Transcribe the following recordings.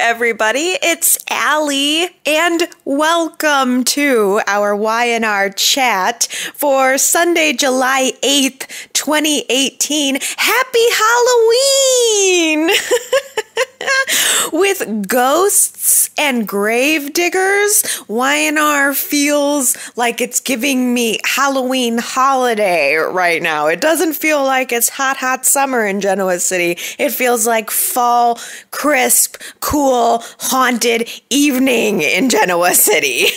everybody. It's Allie, and welcome to our Y&R Chat for Sunday, July 8th, 2018. Happy Halloween! With ghosts and grave diggers, Y&R feels like it's giving me Halloween holiday right now. It doesn't feel like it's hot summer in Genoa City. It feels like fall, crisp, cool, haunted evening in Genoa City.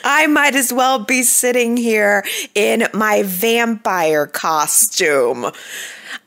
I might as well be sitting here in my vampire costume.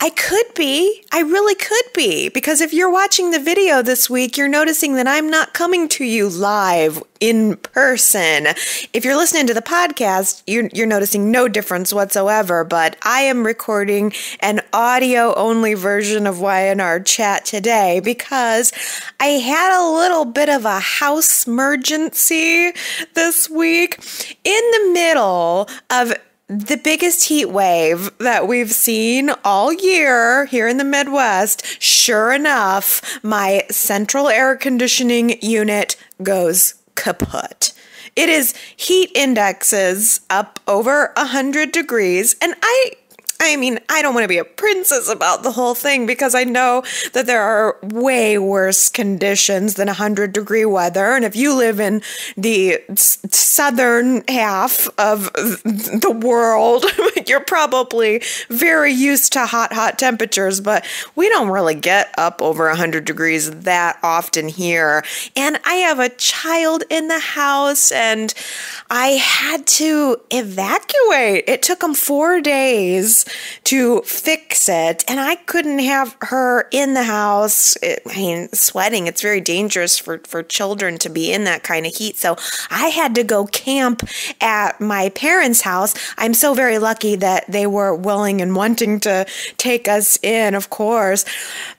I could be. I really could be. Because if you're watching the video this week, you're noticing that I'm not coming to you live in person. If you're listening to the podcast, you're noticing no difference whatsoever. But I am recording an audio-only version of Y&R Chat today because I had a little bit of a house emergency this week in the middle of the biggest heat wave that we've seen all year here in the Midwest. Sure enough, my central air conditioning unit goes kaput. It is heat indexes up over 100 degrees, and I mean, I don't want to be a princess about the whole thing because I know that there are way worse conditions than 100-degree weather. And if you live in the southern half of the world, you're probably very used to hot temperatures. But we don't really get up over 100 degrees that often here. And I have a child in the house, and I had to evacuate. It took them 4 days to fix it, and I couldn't have her in the house. Sweating, it's very dangerous for children to be in that kind of heat, so I had to go camp at my parents' house. I'm so very lucky that they were willing and wanting to take us in, of course,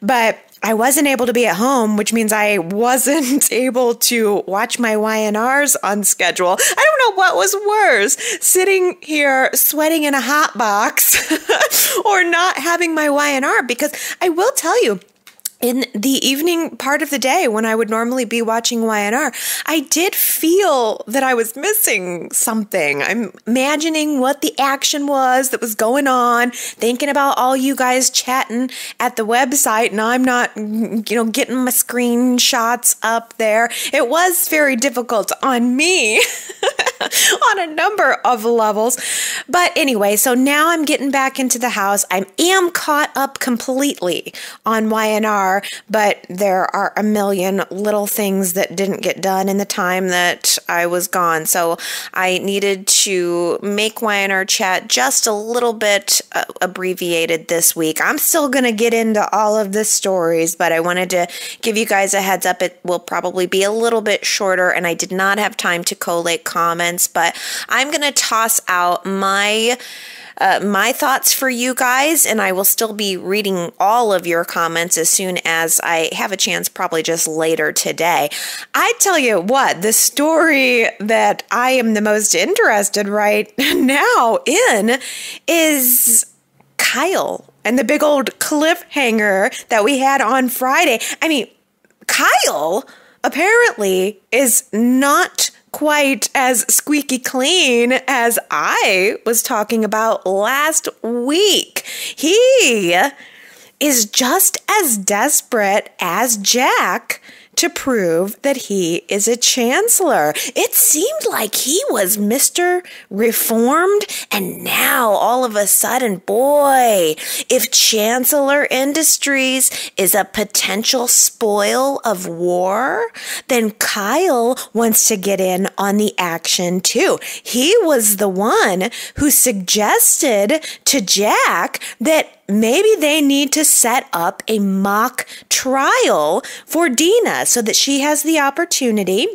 but I wasn't able to be at home, which means I wasn't able to watch my Y&Rs on schedule. I don't know what was worse, sitting here sweating in a hot box or not having my Y&R, because I will tell you, in the evening part of the day when I would normally be watching Y&R, I did feel that I was missing something. I'm imagining what the action was that was going on, thinking about all you guys chatting at the website, and I'm not, getting my screenshots up there. It was very difficult on me on a number of levels. But anyway, so now I'm getting back into the house. I am caught up completely on Y&R, but there are a million little things that didn't get done in the time that I was gone. So I needed to make Y&R Chat just a little bit abbreviated this week. I'm still going to get into all of the stories, but I wanted to give you guys a heads up. It will probably be a little bit shorter, and I did not have time to collate comments, but I'm going to toss out my thoughts for you guys, and I will still be reading all of your comments as soon as I have a chance, probably just later today. I tell you what, the story that I am the most interested right now in is Kyle and the big old cliffhanger that we had on Friday. I mean, Kyle apparently is not quite as squeaky clean as I was talking about last week. He is just as desperate as Jack to prove that he is a chancellor. It seemed like he was Mr. Reformed, and now all of a sudden, boy, if Chancellor Industries is a potential spoil of war, then Kyle wants to get in on the action too. He was the one who suggested to Jack that maybe they need to set up a mock trial for Dina so that she has the opportunity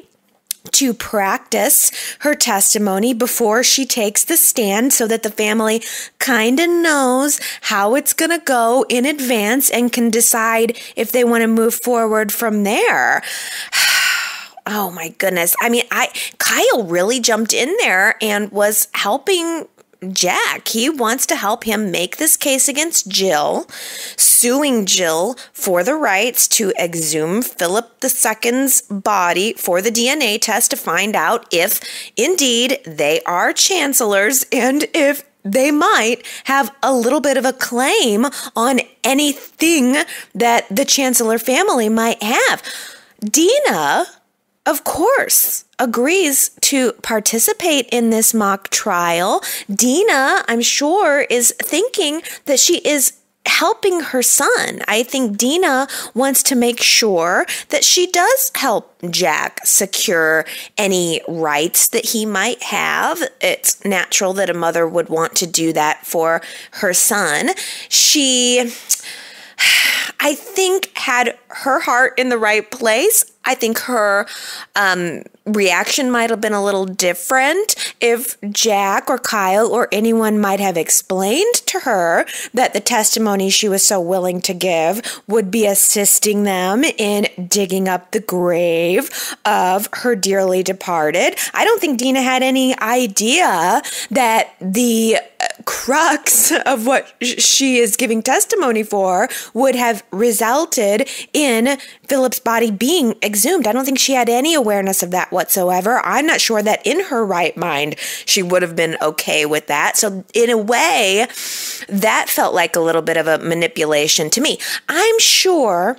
to practice her testimony before she takes the stand so that the family kind of knows how it's going to go in advance and can decide if they want to move forward from there. Oh my goodness. I mean, Kyle really jumped in there and was helping Jack. He wants to help him make this case against Jill, suing Jill for the rights to exhume Philip II's body for the DNA test to find out if indeed they are chancellors and if they might have a little bit of a claim on anything that the chancellor family might have. Dina, of course, agrees to participate in this mock trial. Dina, I'm sure, is thinking that she is helping her son. I think Dina wants to make sure that she does help Jack secure any rights that he might have. It's natural that a mother would want to do that for her son. She, I think, had her heart in the right place. I think her reaction might have been a little different if Jack or Kyle or anyone might have explained to her that the testimony she was so willing to give would be assisting them in digging up the grave of her dearly departed. I don't think Dina had any idea that the crux of what she is giving testimony for would have resulted in Philip's body being exhumed. I don't think she had any awareness of that whatsoever. I'm not sure that in her right mind she would have been okay with that. So in a way, that felt like a little bit of a manipulation to me. I'm sure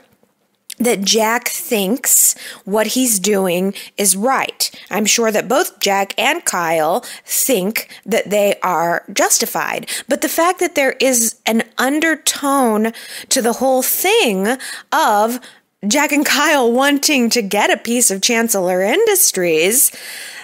that Jack thinks what he's doing is right. I'm sure that both Jack and Kyle think that they are justified. But the fact that there is an undertone to the whole thing of Jack and Kyle wanting to get a piece of Chancellor Industries,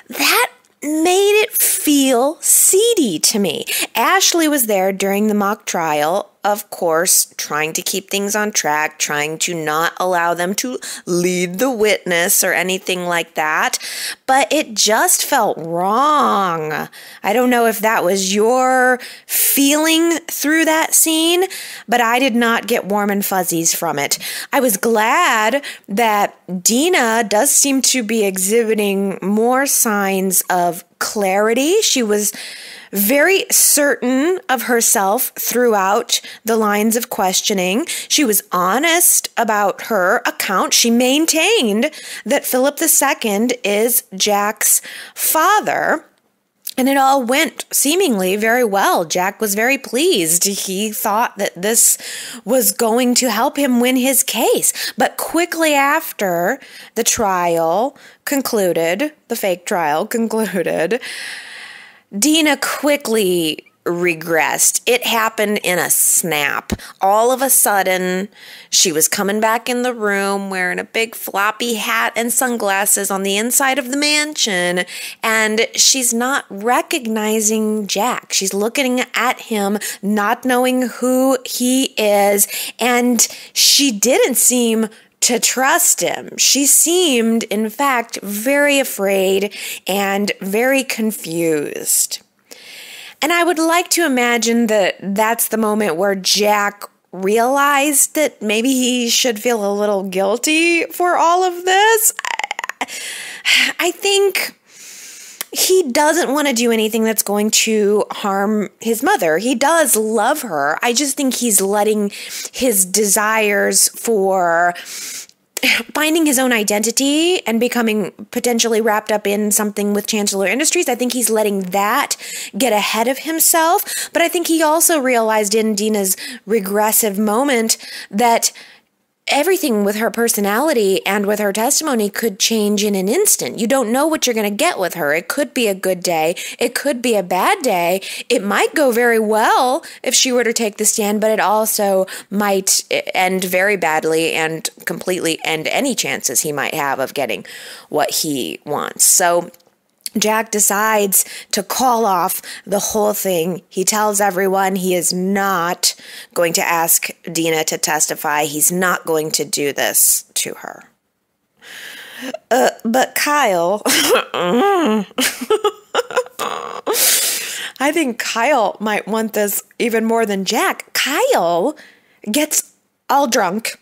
that made it feel seedy to me. Ashley was there during the mock trial, of course, trying to keep things on track, trying to not allow them to lead the witness or anything like that. But it just felt wrong. I don't know if that was your feeling through that scene, but I did not get warm and fuzzies from it. I was glad that Dina does seem to be exhibiting more signs of clarity. She was very certain of herself throughout the lines of questioning. She was honest about her account. She maintained that Philip II is Jack's father. And it all went seemingly very well. Jack was very pleased. He thought that this was going to help him win his case. But quickly after the trial concluded, the fake trial concluded, Dina quickly regressed. It happened in a snap. All of a sudden, she was coming back in the room wearing a big floppy hat and sunglasses on the inside of the mansion, and she's not recognizing Jack. She's looking at him, not knowing who he is, and she didn't seem to trust him. She seemed, in fact, very afraid and very confused. And I would like to imagine that that's the moment where Jack realized that maybe he should feel a little guilty for all of this. I think he doesn't want to do anything that's going to harm his mother. He does love her. I just think he's letting his desires for finding his own identity and becoming potentially wrapped up in something with Chancellor Industries. I think he's letting that get ahead of himself. But I think he also realized in Dina's regressive moment that everything with her personality and with her testimony could change in an instant. You don't know what you're going to get with her. It could be a good day. It could be a bad day. It might go very well if she were to take the stand, but it also might end very badly and completely end any chances he might have of getting what he wants. So Jack decides to call off the whole thing. He tells everyone he is not going to ask Dina to testify. He's not going to do this to her. But Kyle, I think Kyle might want this even more than Jack. Kyle gets all drunk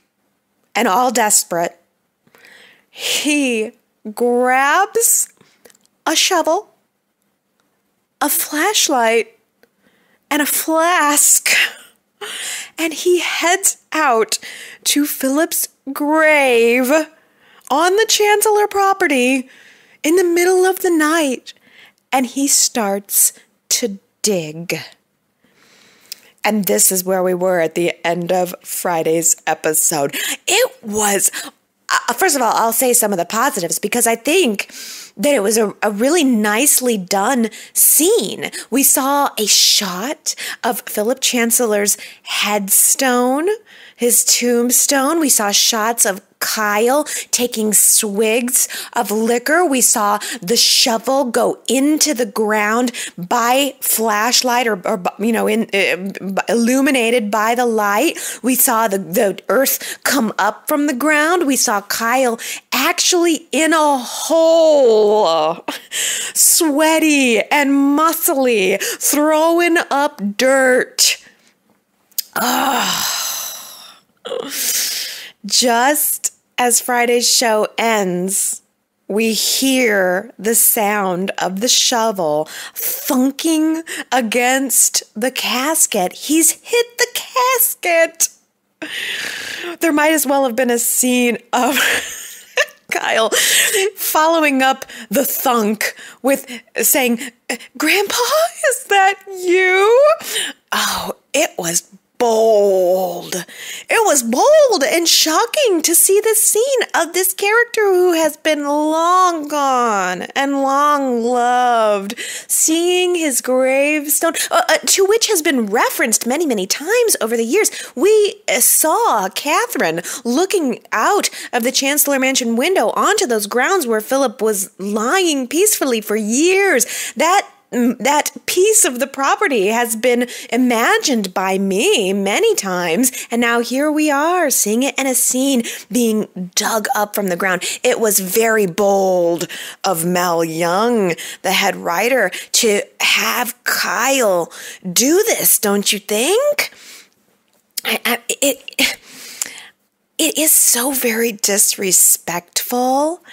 and all desperate. He grabs a shovel, a flashlight, and a flask. And he heads out to Philip's grave on the Chancellor property in the middle of the night. And he starts to dig. And this is where we were at the end of Friday's episode. It was, first of all, I'll say some of the positives because I think that it was a really nicely done scene. We saw a shot of Philip Chancellor's headstone, his tombstone. We saw shots of Kyle taking swigs of liquor. We saw the shovel go into the ground by flashlight or illuminated by the light. We saw the earth come up from the ground. We saw Kyle actually in a hole, sweaty and muscly, throwing up dirt. Just as Friday's show ends, we hear the sound of the shovel thunking against the casket. He's hit the casket. There might as well have been a scene of Kyle following up the thunk with saying, "Grandpa, is that you?" Oh, it was bold. It was bold and shocking to see the scene of this character who has been long gone and long loved, seeing his gravestone, to which has been referenced many, many times over the years. We saw Catherine looking out of the Chancellor Mansion window onto those grounds where Philip was lying peacefully for years. That piece of the property has been imagined by me many times, and now here we are seeing it in a scene being dug up from the ground. It was very bold of Mel Young, the head writer, to have Kyle do this, don't you think? It is so very disrespectful.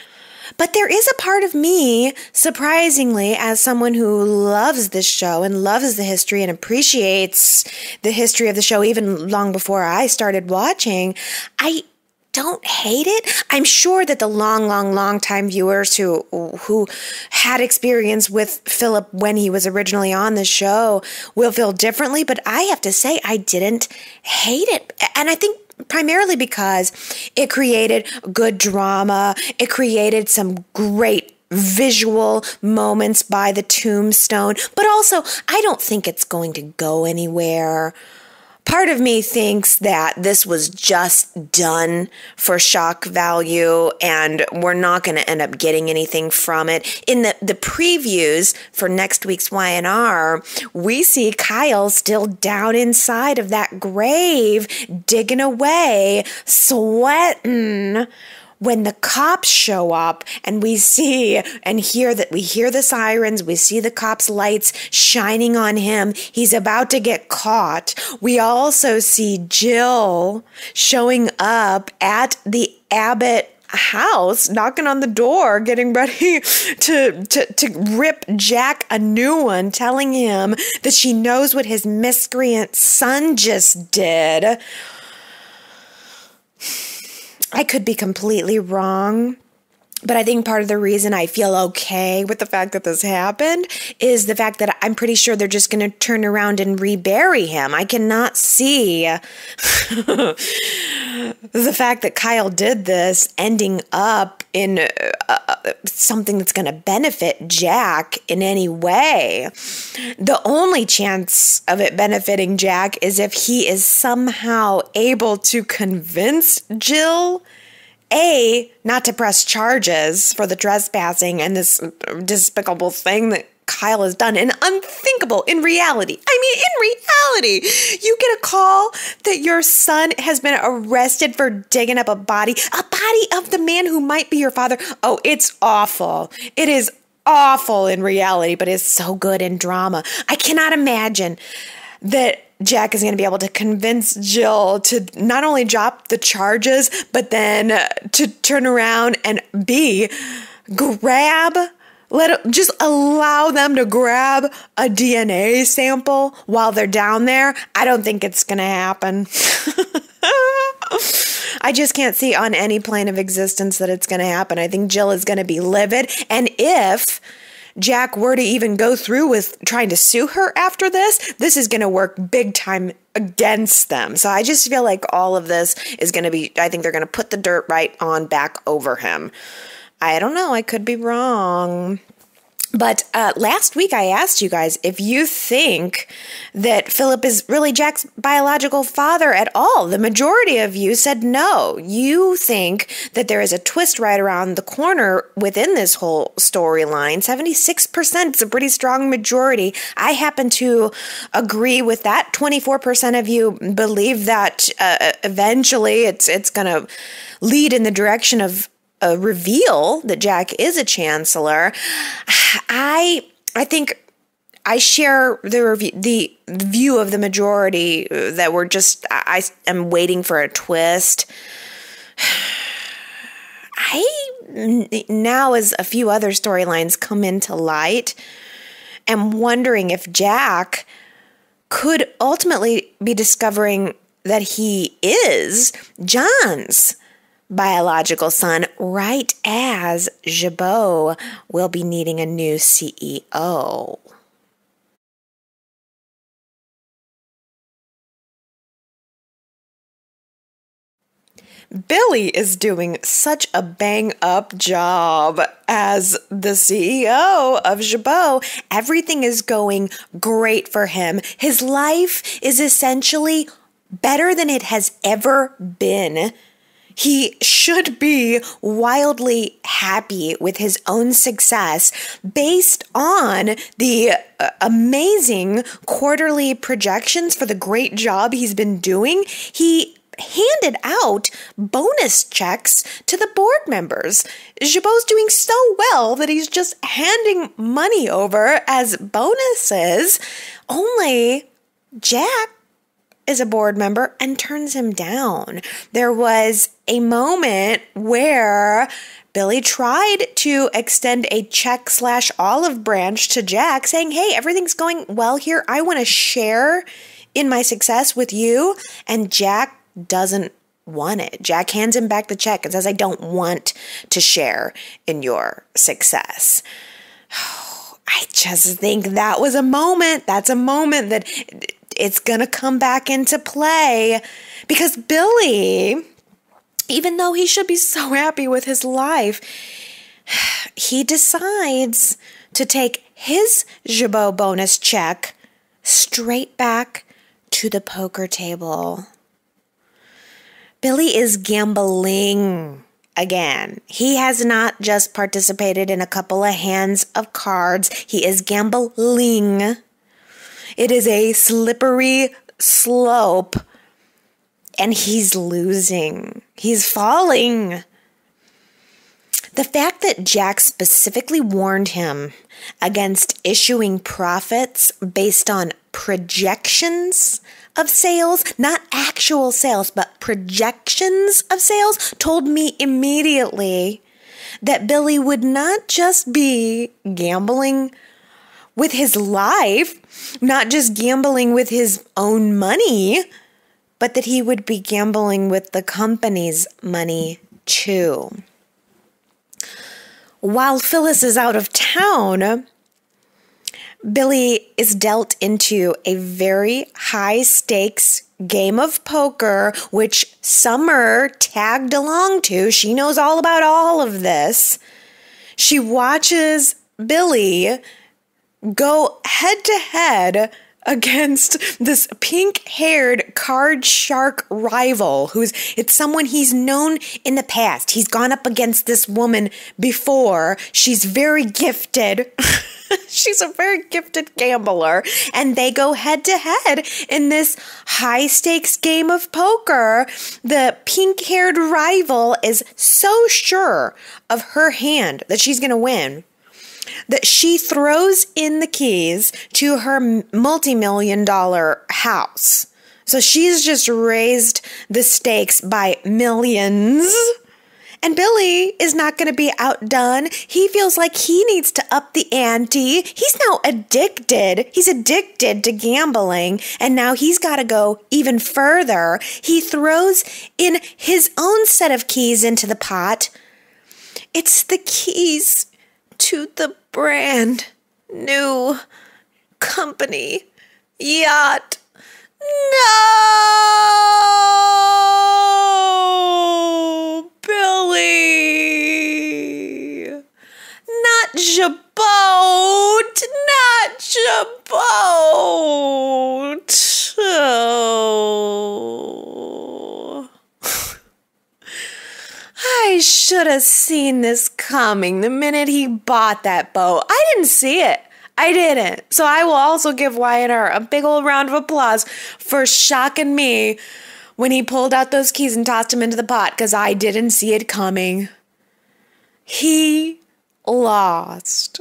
But there is a part of me, surprisingly, as someone who loves this show and loves the history and appreciates the history of the show even long before I started watching, I don't hate it. I'm sure that the long time viewers who had experience with Philip when he was originally on the show will feel differently, but I have to say I didn't hate it. And I think primarily because it created good drama. It created some great visual moments by the tombstone, but also I don't think it's going to go anywhere. Part of me thinks that this was just done for shock value and we're not going to end up getting anything from it. In the previews for next week's Y&R, we see Kyle still down inside of that grave, digging away, sweating. When the cops show up and we see and hear the sirens, we see the cops' lights shining on him, he's about to get caught. We also see Jill showing up at the Abbott house, knocking on the door, getting ready to rip Jack a new one, telling him that she knows what his miscreant son just did. I could be completely wrong, but I think part of the reason I feel okay with the fact that this happened is the fact that I'm pretty sure they're just going to turn around and rebury him. I cannot see the fact that Kyle did this ending up in something that's going to benefit Jack in any way. The only chance of it benefiting Jack is if he is somehow able to convince Jill, A, not to press charges for the trespassing and this despicable thing that Kyle has done, and unthinkable in reality. I mean, in reality, you get a call that your son has been arrested for digging up a body of the man who might be your father. Oh, it's awful. It is awful in reality, but it's so good in drama. I cannot imagine that Jack is going to be able to convince Jill to not only drop the charges, but then to turn around and B, grab Just allow them to grab a DNA sample while they're down there. I don't think it's going to happen. I just can't see on any plane of existence that it's going to happen. I think Jill is going to be livid. And if Jack were to even go through with trying to sue her after this is going to work big time against them. So I just feel like all of this is going to be, I think they're going to put the dirt right on back over him. I don't know. I could be wrong. But last week I asked you guys if you think that Philip is really Jack's biological father at all. The majority of you said no. You think that there is a twist right around the corner within this whole storyline. 76% is a pretty strong majority. I happen to agree with that. 24% of you believe that eventually it's going to lead in the direction of a reveal that Jack is a chancellor. I think I share the view of the majority that I am waiting for a twist. Now as a few other storylines come into light, am wondering if Jack could ultimately be discovering that he is John's biological son, right as Jabot will be needing a new CEO. Billy is doing such a bang-up job as the CEO of Jabot. Everything is going great for him. His life is essentially better than it has ever been. He should be wildly happy with his own success based on the amazing quarterly projections for the great job he's been doing. He handed out bonus checks to the board members. Jabot's doing so well that he's just handing money over as bonuses. Only Jack is a board member and turns him down. There was a moment where Billy tried to extend a check/olive branch to Jack saying, hey, everything's going well here. I want to share in my success with you. And Jack doesn't want it. Jack hands him back the check and says, I don't want to share in your success. I just think that was a moment. That's a moment that it's going to come back into play because Billy, even though he should be so happy with his life, he decides to take his Jabot bonus check straight back to the poker table. Billy is gambling again. He has not just participated in a couple of hands of cards. He is gambling. It is a slippery slope, and he's losing. He's falling. The fact that Jack specifically warned him against issuing profits based on projections of sales, not actual sales, but projections of sales, told me immediately that Billy would not just be gambling with his life, not just gambling with his own money, but that he would be gambling with the company's money too. While Phyllis is out of town, Billy is dealt into a very high-stakes game of poker, which Summer tagged along to. She knows all about all of this. She watches Billy go head-to-head against this pink-haired card shark rival it's someone he's known in the past. He's gone up against this woman before. She's very gifted. She's a very gifted gambler. And they go head-to-head in this high-stakes game of poker. The pink-haired rival is so sure of her hand that she's going to win that she throws in the keys to her multi-million-dollar house. So she's just raised the stakes by millions. And Billy is not going to be outdone. He feels like he needs to up the ante. He's now addicted. He's addicted to gambling. And now he's got to go even further. He throws in his own set of keys into the pot. It's the keys to the brand new company yacht. No, Billy. Not your boat. Not your boat. Oh. I should have seen this coming the minute he bought that boat. I didn't see it. I didn't. So I will also give Y&R a big old round of applause for shocking me when he pulled out those keys and tossed them into the pot, because I didn't see it coming. He lost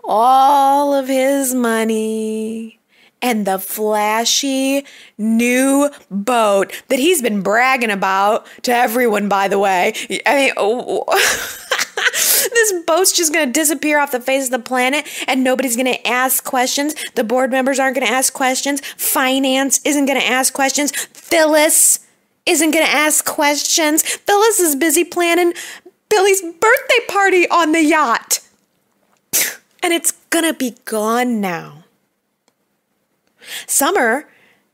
all of his money and the flashy new boat that he's been bragging about to everyone, by the way. I mean, this boat's just going to disappear off the face of the planet and nobody's going to ask questions. The board members aren't going to ask questions. Finance isn't going to ask questions. Phyllis isn't going to ask questions. Phyllis is busy planning Billy's birthday party on the yacht. And it's going to be gone now. Summer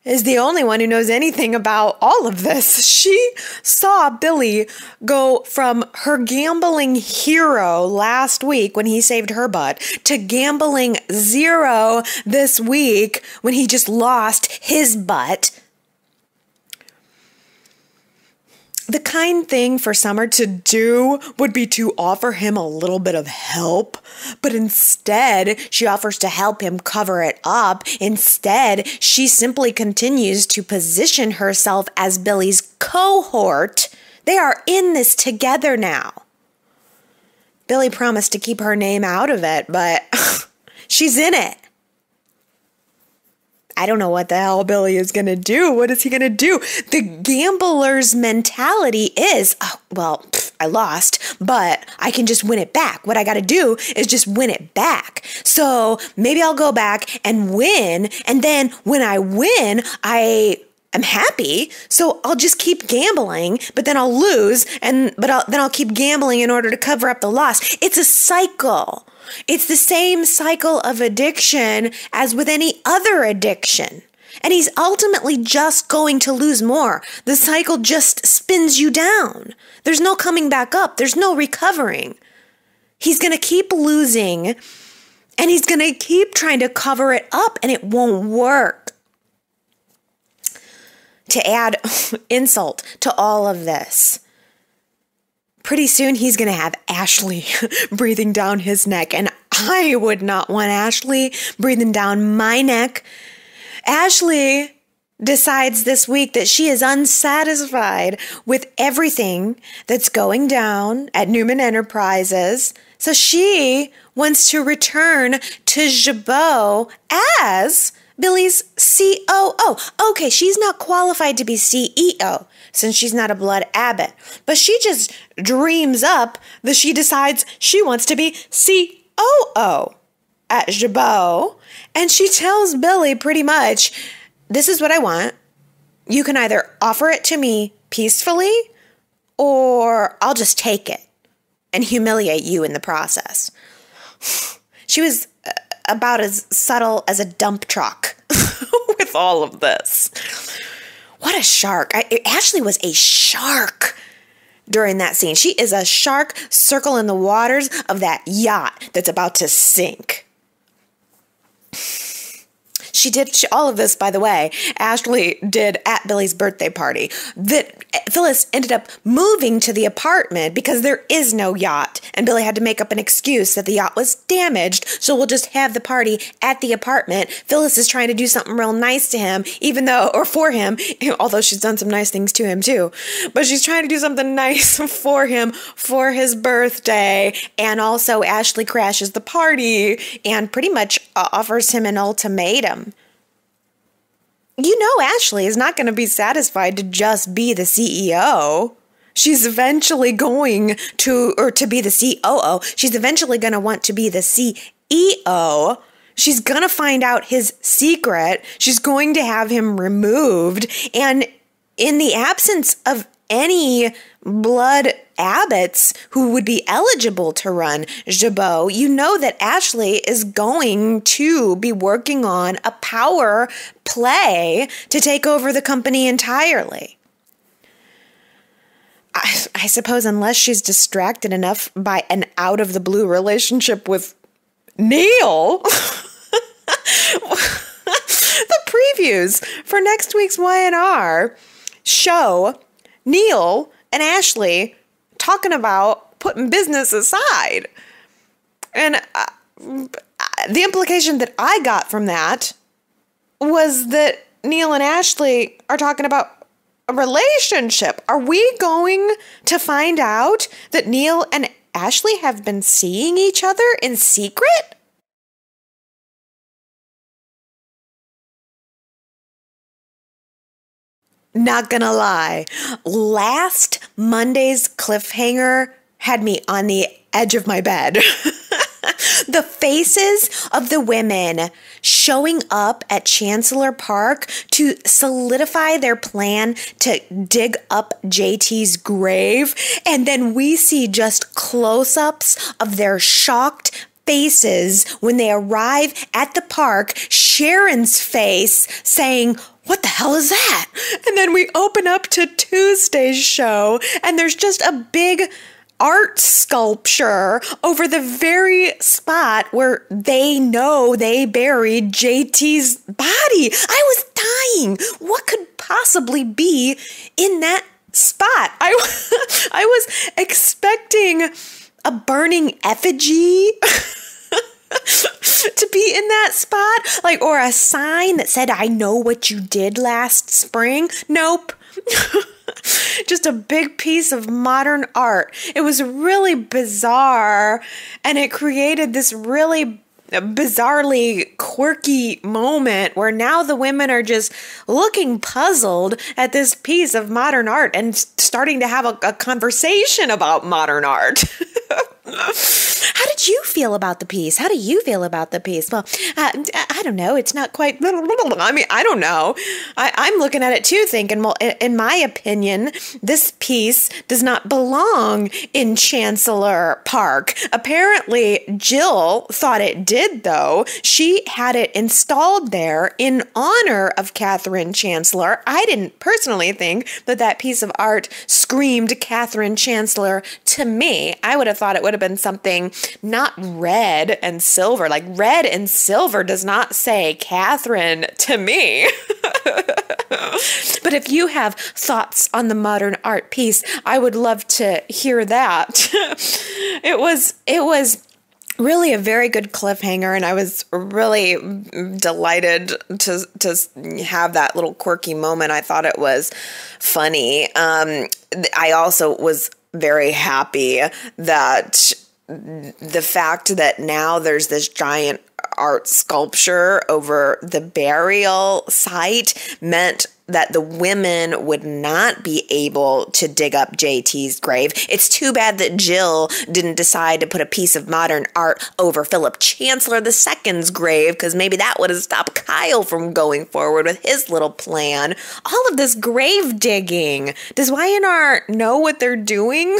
is the only one who knows anything about all of this. She saw Billy go from her gambling hero last week when he saved her butt to gambling zero this week when he just lost his butt. The kind thing for Summer to do would be to offer him a little bit of help, but instead she offers to help him cover it up. Instead, she simply continues to position herself as Billy's cohort. They are in this together now. Billy promised to keep her name out of it, but she's in it. I don't know what the hell Billy is going to do. What is he going to do? The gambler's mentality is, oh, well, I lost, but I can just win it back. What I got to do is just win it back. So maybe I'll go back and win. And then when I win, I'm happy, so I'll just keep gambling, but then I'll lose, then I'll keep gambling in order to cover up the loss. It's a cycle. It's the same cycle of addiction as with any other addiction. And he's ultimately just going to lose more. The cycle just spins you down. There's no coming back up. There's no recovering. He's going to keep losing, and he's going to keep trying to cover it up, and it won't work. To add insult to all of this, pretty soon he's going to have Ashley breathing down his neck, and I would not want Ashley breathing down my neck. Ashley decides this week that she is unsatisfied with everything that's going down at Newman Enterprises, so she wants to return to Jabot as Billy's COO. Okay, she's not qualified to be CEO since she's not a blood abbot, but she just dreams up that she decides she wants to be COO at Jabot, and she tells Billy pretty much, this is what I want. You can either offer it to me peacefully or I'll just take it and humiliate you in the process. She was about as subtle as a dump truck with all of this. What a shark. Ashley was a shark during that scene. She is a shark circling the waters of that yacht that's about to sink. All of this, by the way, Ashley did at Billy's birthday party. That Phyllis ended up moving to the apartment because there is no yacht, and Billy had to make up an excuse that the yacht was damaged, so we'll just have the party at the apartment. Phyllis is trying to do something real nice to him, for him, although she's done some nice things to him too, but she's trying to do something nice for him for his birthday, and also Ashley crashes the party and pretty much offers him an ultimatum. You know Ashley is not going to be satisfied to just be the CEO. she's eventually going to, or to be the COO. She's eventually going to want to be the CEO. She's going to find out his secret. She's going to have him removed. And in the absence of any blood abbots who would be eligible to run Jabot, you know that Ashley is going to be working on a power play to take over the company entirely. I suppose unless she's distracted enough by an out-of-the-blue relationship with Neil. The previews for next week's Y&R show Neil and Ashley talking about putting business aside. And the implication that I got from that was that Neil and Ashley are talking about a relationship. Are we going to find out that Neil and Ashley have been seeing each other in secret? Not gonna lie, last Monday's cliffhanger had me on the edge of my bed. The faces of the women showing up at Chancellor Park to solidify their plan to dig up JT's grave, and then we see just close-ups of their shocked faces when they arrive at the park. Sharon's face saying, "What the hell is that?" And then we open up to Tuesday's show, and there's just a big art sculpture over the very spot where they know they buried JT's body. I was dying. What could possibly be in that spot? I was expecting a burning effigy to be in that spot, like, or a sign that said, "I know what you did last spring." Nope. Just a big piece of modern art. It was really bizarre, and it created this really bizarrely quirky moment where now the women are just looking puzzled at this piece of modern art and starting to have a conversation about modern art. How did you feel about the piece? How do you feel about the piece? Well, I don't know. It's not quite... I mean, I don't know. I'm looking at it too thinking, well, in my opinion, this piece does not belong in Chancellor Park. Apparently, Jill thought it did, though. She had it installed there in honor of Catherine Chancellor. I didn't personally think that that piece of art screamed Catherine Chancellor to me. I would have thought it would have been something not red and silver. Like, red and silver does not say Catherine to me. But if you have thoughts on the modern art piece, I would love to hear that. It was really a very good cliffhanger, and I was really delighted to have that little quirky moment. I thought it was funny. I also was very happy that the fact that now there's this giant art sculpture over the burial site meant that the women would not be able to dig up JT's grave. It's too bad that Jill didn't decide to put a piece of modern art over Philip Chancellor II's grave, because maybe that would have stopped Kyle from going forward with his little plan. All of this grave digging. Does Y&R know what they're doing?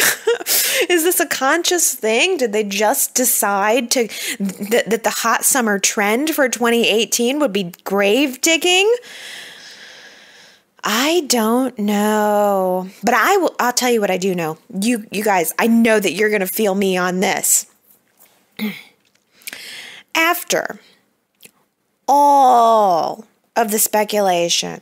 Is this a conscious thing? Did they just decide that the hot summer trend for 2018 would be grave digging? I don't know, but I'll tell you what I do know. You guys, I know that you're going to feel me on this. After all of the speculation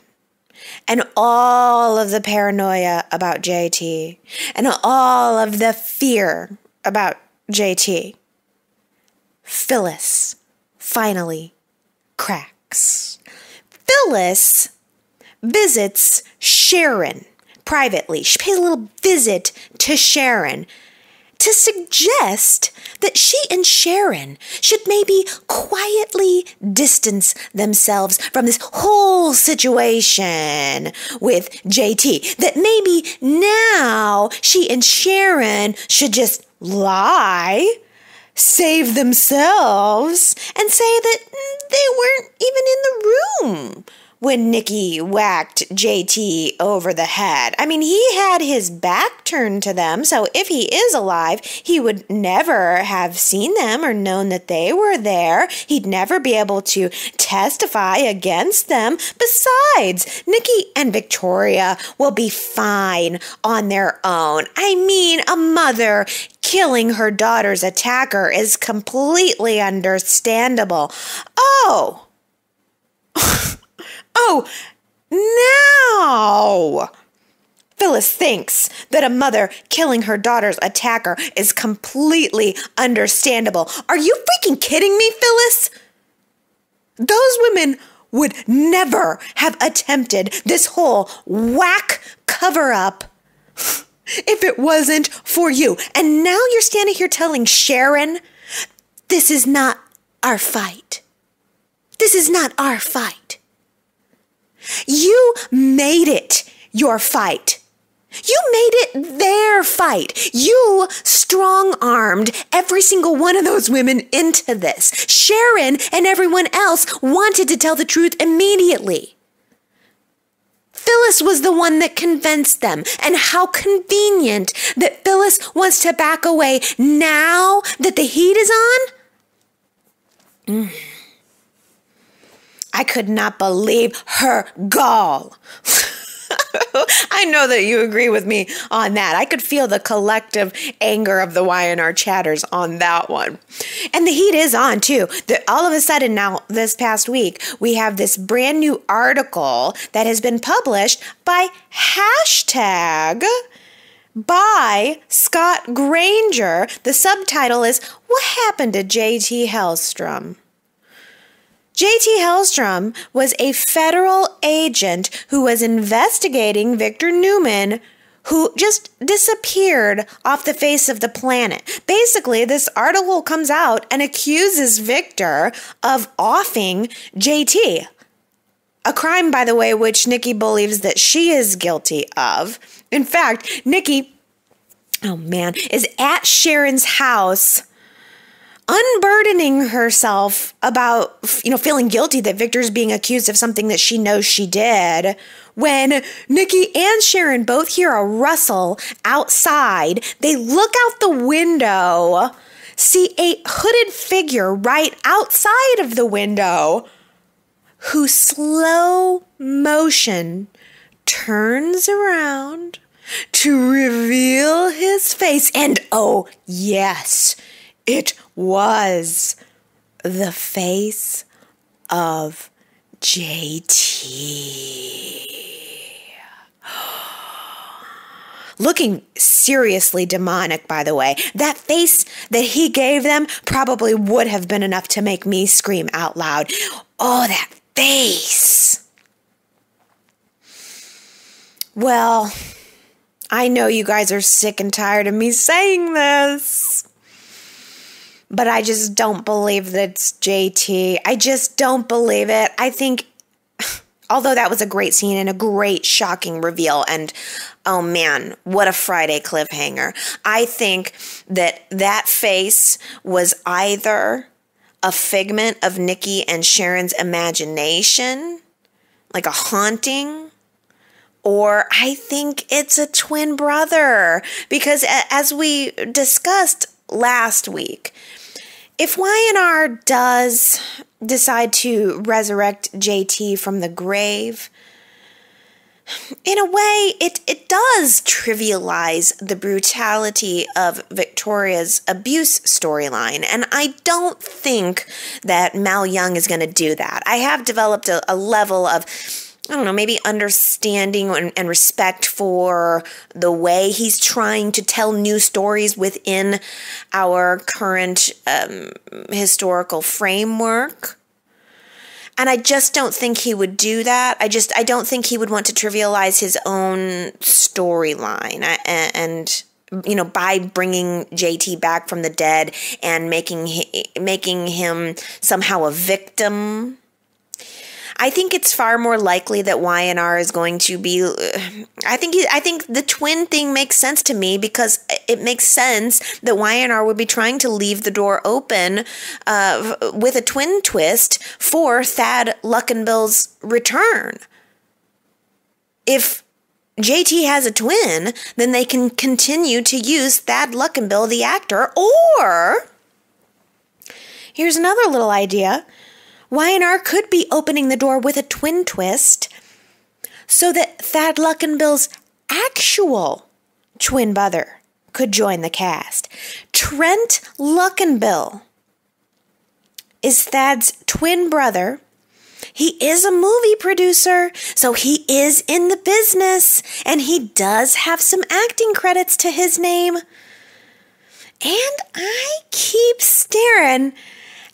and all of the paranoia about JT and all of the fear about JT, Phyllis finally cracks. Phyllis visits Sharon privately. She pays a little visit to Sharon to suggest that she and Sharon should maybe quietly distance themselves from this whole situation with JT. That maybe now she and Sharon should just lie, save themselves, and say that they weren't even in the room when Nikki whacked JT over the head. I mean, he had his back turned to them, so if he is alive, he would never have seen them or known that they were there. He'd never be able to testify against them. Besides, Nikki and Victoria will be fine on their own. I mean, a mother killing her daughter's attacker is completely understandable. Oh! Oh, now Phyllis thinks that a mother killing her daughter's attacker is completely understandable. Are you freaking kidding me, Phyllis? Those women would never have attempted this whole whack cover-up if it wasn't for you. And now you're standing here telling Sharon, this is not our fight. This is not our fight. You made it your fight. You made it their fight. You strong-armed every single one of those women into this. Sharon and everyone else wanted to tell the truth immediately. Phyllis was the one that convinced them. And how convenient that Phyllis wants to back away now that the heat is on. I could not believe her gall. I know that you agree with me on that. I could feel the collective anger of the Y&R chatters on that one. And the heat is on too. All of a sudden now, this past week, we have this brand new article that has been published by hashtag by Scott Granger. The subtitle is, "What Happened to JT Hellstrom?" JT Hellstrom was a federal agent who was investigating Victor Newman, who just disappeared off the face of the planet. Basically, this article comes out and accuses Victor of offing JT. A crime, by the way, which Nikki believes that she is guilty of. In fact, Nikki, is at Sharon's house unburdening herself about, feeling guilty that Victor's being accused of something that she knows she did, when Nikki and Sharon both hear a rustle outside. They look out the window, see a hooded figure right outside of the window, who slow motion turns around to reveal his face. And oh, yes, it was the face of JT. Looking seriously demonic, by the way. That face that he gave them probably would have been enough to make me scream out loud. Oh, that face. Well, I know you guys are sick and tired of me saying this, but I just don't believe that it's JT. I just don't believe it. I think, although that was a great scene and a great shocking reveal, and oh man, what a Friday cliffhanger. I think that that face was either a figment of Nikki and Sharon's imagination, like a haunting, or I think it's a twin brother. Because as we discussed last week, if Y&R does decide to resurrect JT from the grave, in a way, it does trivialize the brutality of Victoria's abuse storyline. And I don't think that Mal Young is going to do that. I have developed a level of, maybe understanding and respect for the way he's trying to tell new stories within our current historical framework. And I just don't think he would do that. I don't think he would want to trivialize his own storyline. And by bringing JT back from the dead and making him somehow a victim. I think it's far more likely that Y&R is going to be. I think the twin thing makes sense to me, because it makes sense that Y&R would be trying to leave the door open with a twin twist for Thad Luckenbill's return. If JT has a twin, then they can continue to use Thad Luckenbill, the actor, or here's another little idea. Y&R could be opening the door with a twin twist so that Thad Luckenbill's actual twin brother could join the cast. Trent Luckenbill is Thad's twin brother. He is a movie producer, so he is in the business, and he does have some acting credits to his name. And I keep staring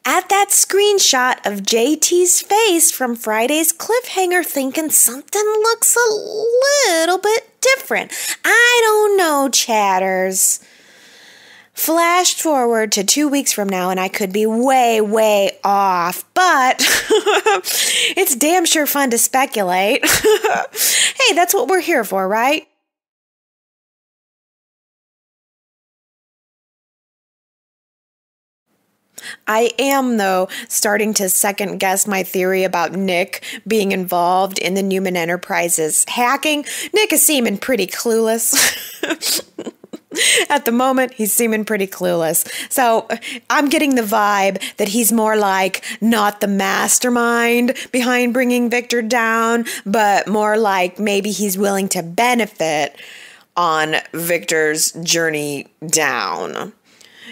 at that screenshot of JT's face from Friday's cliffhanger, thinking something looks a little bit different. I don't know, chatters. Flash forward to 2 weeks from now, and I could be way, way off, but it's damn sure fun to speculate. Hey, that's what we're here for, right? I am, though, starting to second guess my theory about Nick being involved in the Newman Enterprises hacking. Nick is seeming pretty clueless. At the moment, he's seeming pretty clueless. So I'm getting the vibe that he's more like not the mastermind behind bringing Victor down, but more like maybe he's willing to benefit on Victor's journey down.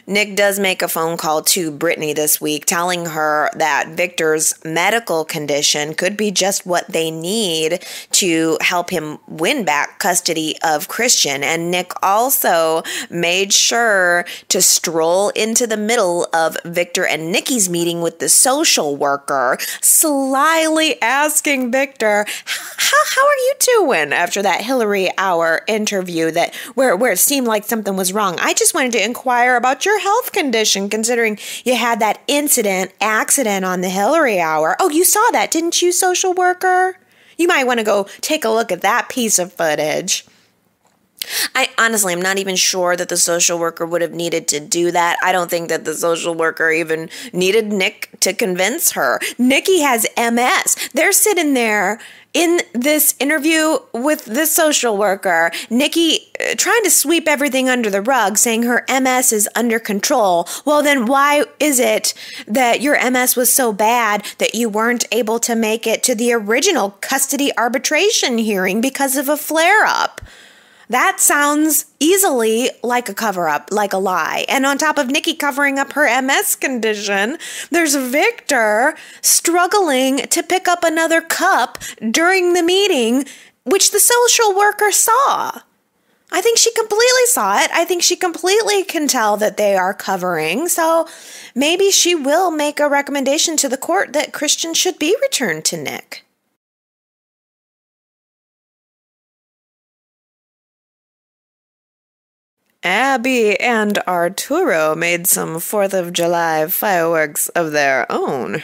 Nick does make a phone call to Brittany this week, telling her that Victor's medical condition could be just what they need to help him win back custody of Christian. And Nick also made sure to stroll into the middle of Victor and Nikki's meeting with the social worker, slyly asking Victor, how are you doing after that Hilary Hour interview where it seemed like something was wrong? I just wanted to inquire about your health condition, considering you had that accident on the Hilary Hour. Oh, you saw that, didn't you, social worker? You might want to go take a look at that piece of footage. I honestly am not even sure that the social worker would have needed to do that. I don't think that the social worker even needed Nick to convince her. Nikki has MS. They're sitting there in this interview with the social worker, Nikki trying to sweep everything under the rug, saying her MS is under control. Well, then why is it that your MS was so bad that you weren't able to make it to the original custody arbitration hearing because of a flare-up? That sounds easily like a cover-up, like a lie. And on top of Nikki covering up her MS condition, there's Victor struggling to pick up another cup during the meeting, which the social worker saw. I think she completely saw it. I think she completely can tell that they are covering. So maybe she will make a recommendation to the court that Christian should be returned to Nick. Abby and Arturo made some 4th of July fireworks of their own.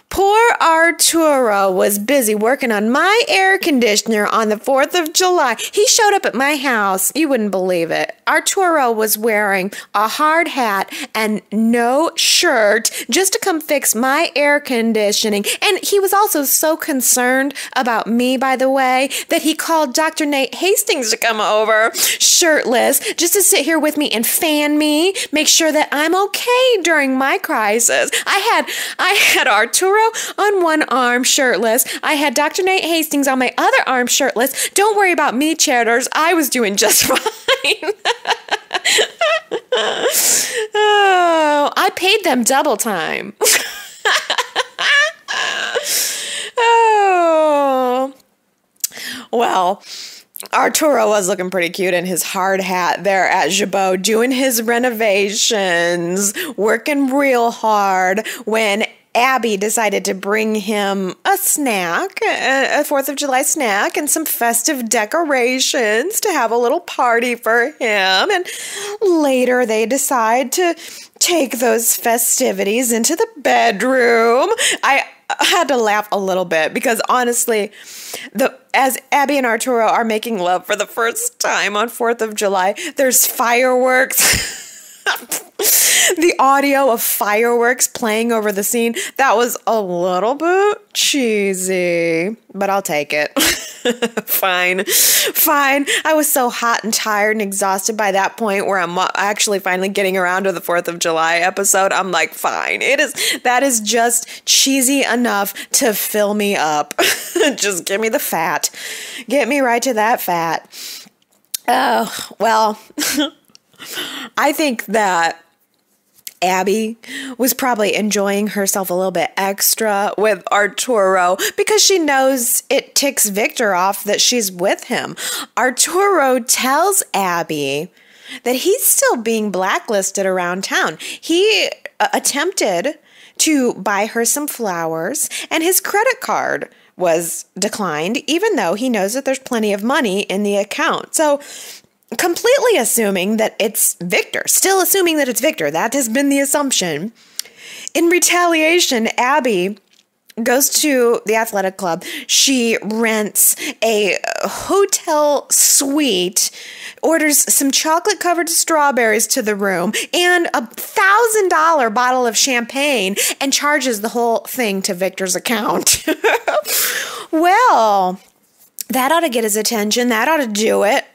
Poor Arturo was busy working on my air conditioner on the 4th of July. He showed up at my house. You wouldn't believe it. Arturo was wearing a hard hat and no shirt just to come fix my air conditioning. And he was also so concerned about me, by the way, that he called Dr. Nate Hastings to come over shirtless just to sit here with me and fan me, make sure that I'm okay during my crisis. I had Arturo on one arm shirtless. I had Dr. Nate Hastings on my other arm shirtless. Don't worry about me, chatters. I was doing just fine. Oh, I paid them double time. Oh. Well, Arturo was looking pretty cute in his hard hat there at Jabot, doing his renovations, working real hard when Abby decided to bring him a snack, a 4th of July snack, and some festive decorations to have a little party for him. And later they decide to take those festivities into the bedroom. I had to laugh a little bit because honestly, as Abby and Arturo are making love for the first time on 4th of July, there's fireworks. The audio of fireworks playing over the scene, that was a little bit cheesy, but I'll take it. Fine. I was so hot and tired and exhausted by that point where I'm actually finally getting around to the 4th of July episode. I'm like, fine. That is just cheesy enough to fill me up. Just give me the fat. Get me right to that fat. Oh, well, I think that Abby was probably enjoying herself a little bit extra with Arturo because she knows it ticks Victor off that she's with him. Arturo tells Abby that he's still being blacklisted around town. He attempted to buy her some flowers, and his credit card was declined, even though he knows that there's plenty of money in the account. So completely assuming that it's Victor, still assuming that it's Victor. That has been the assumption. In retaliation, Abby goes to the athletic club. She rents a hotel suite, orders some chocolate-covered strawberries to the room, and a $1,000 bottle of champagne, and charges the whole thing to Victor's account. Well, that ought to get his attention. That ought to do it.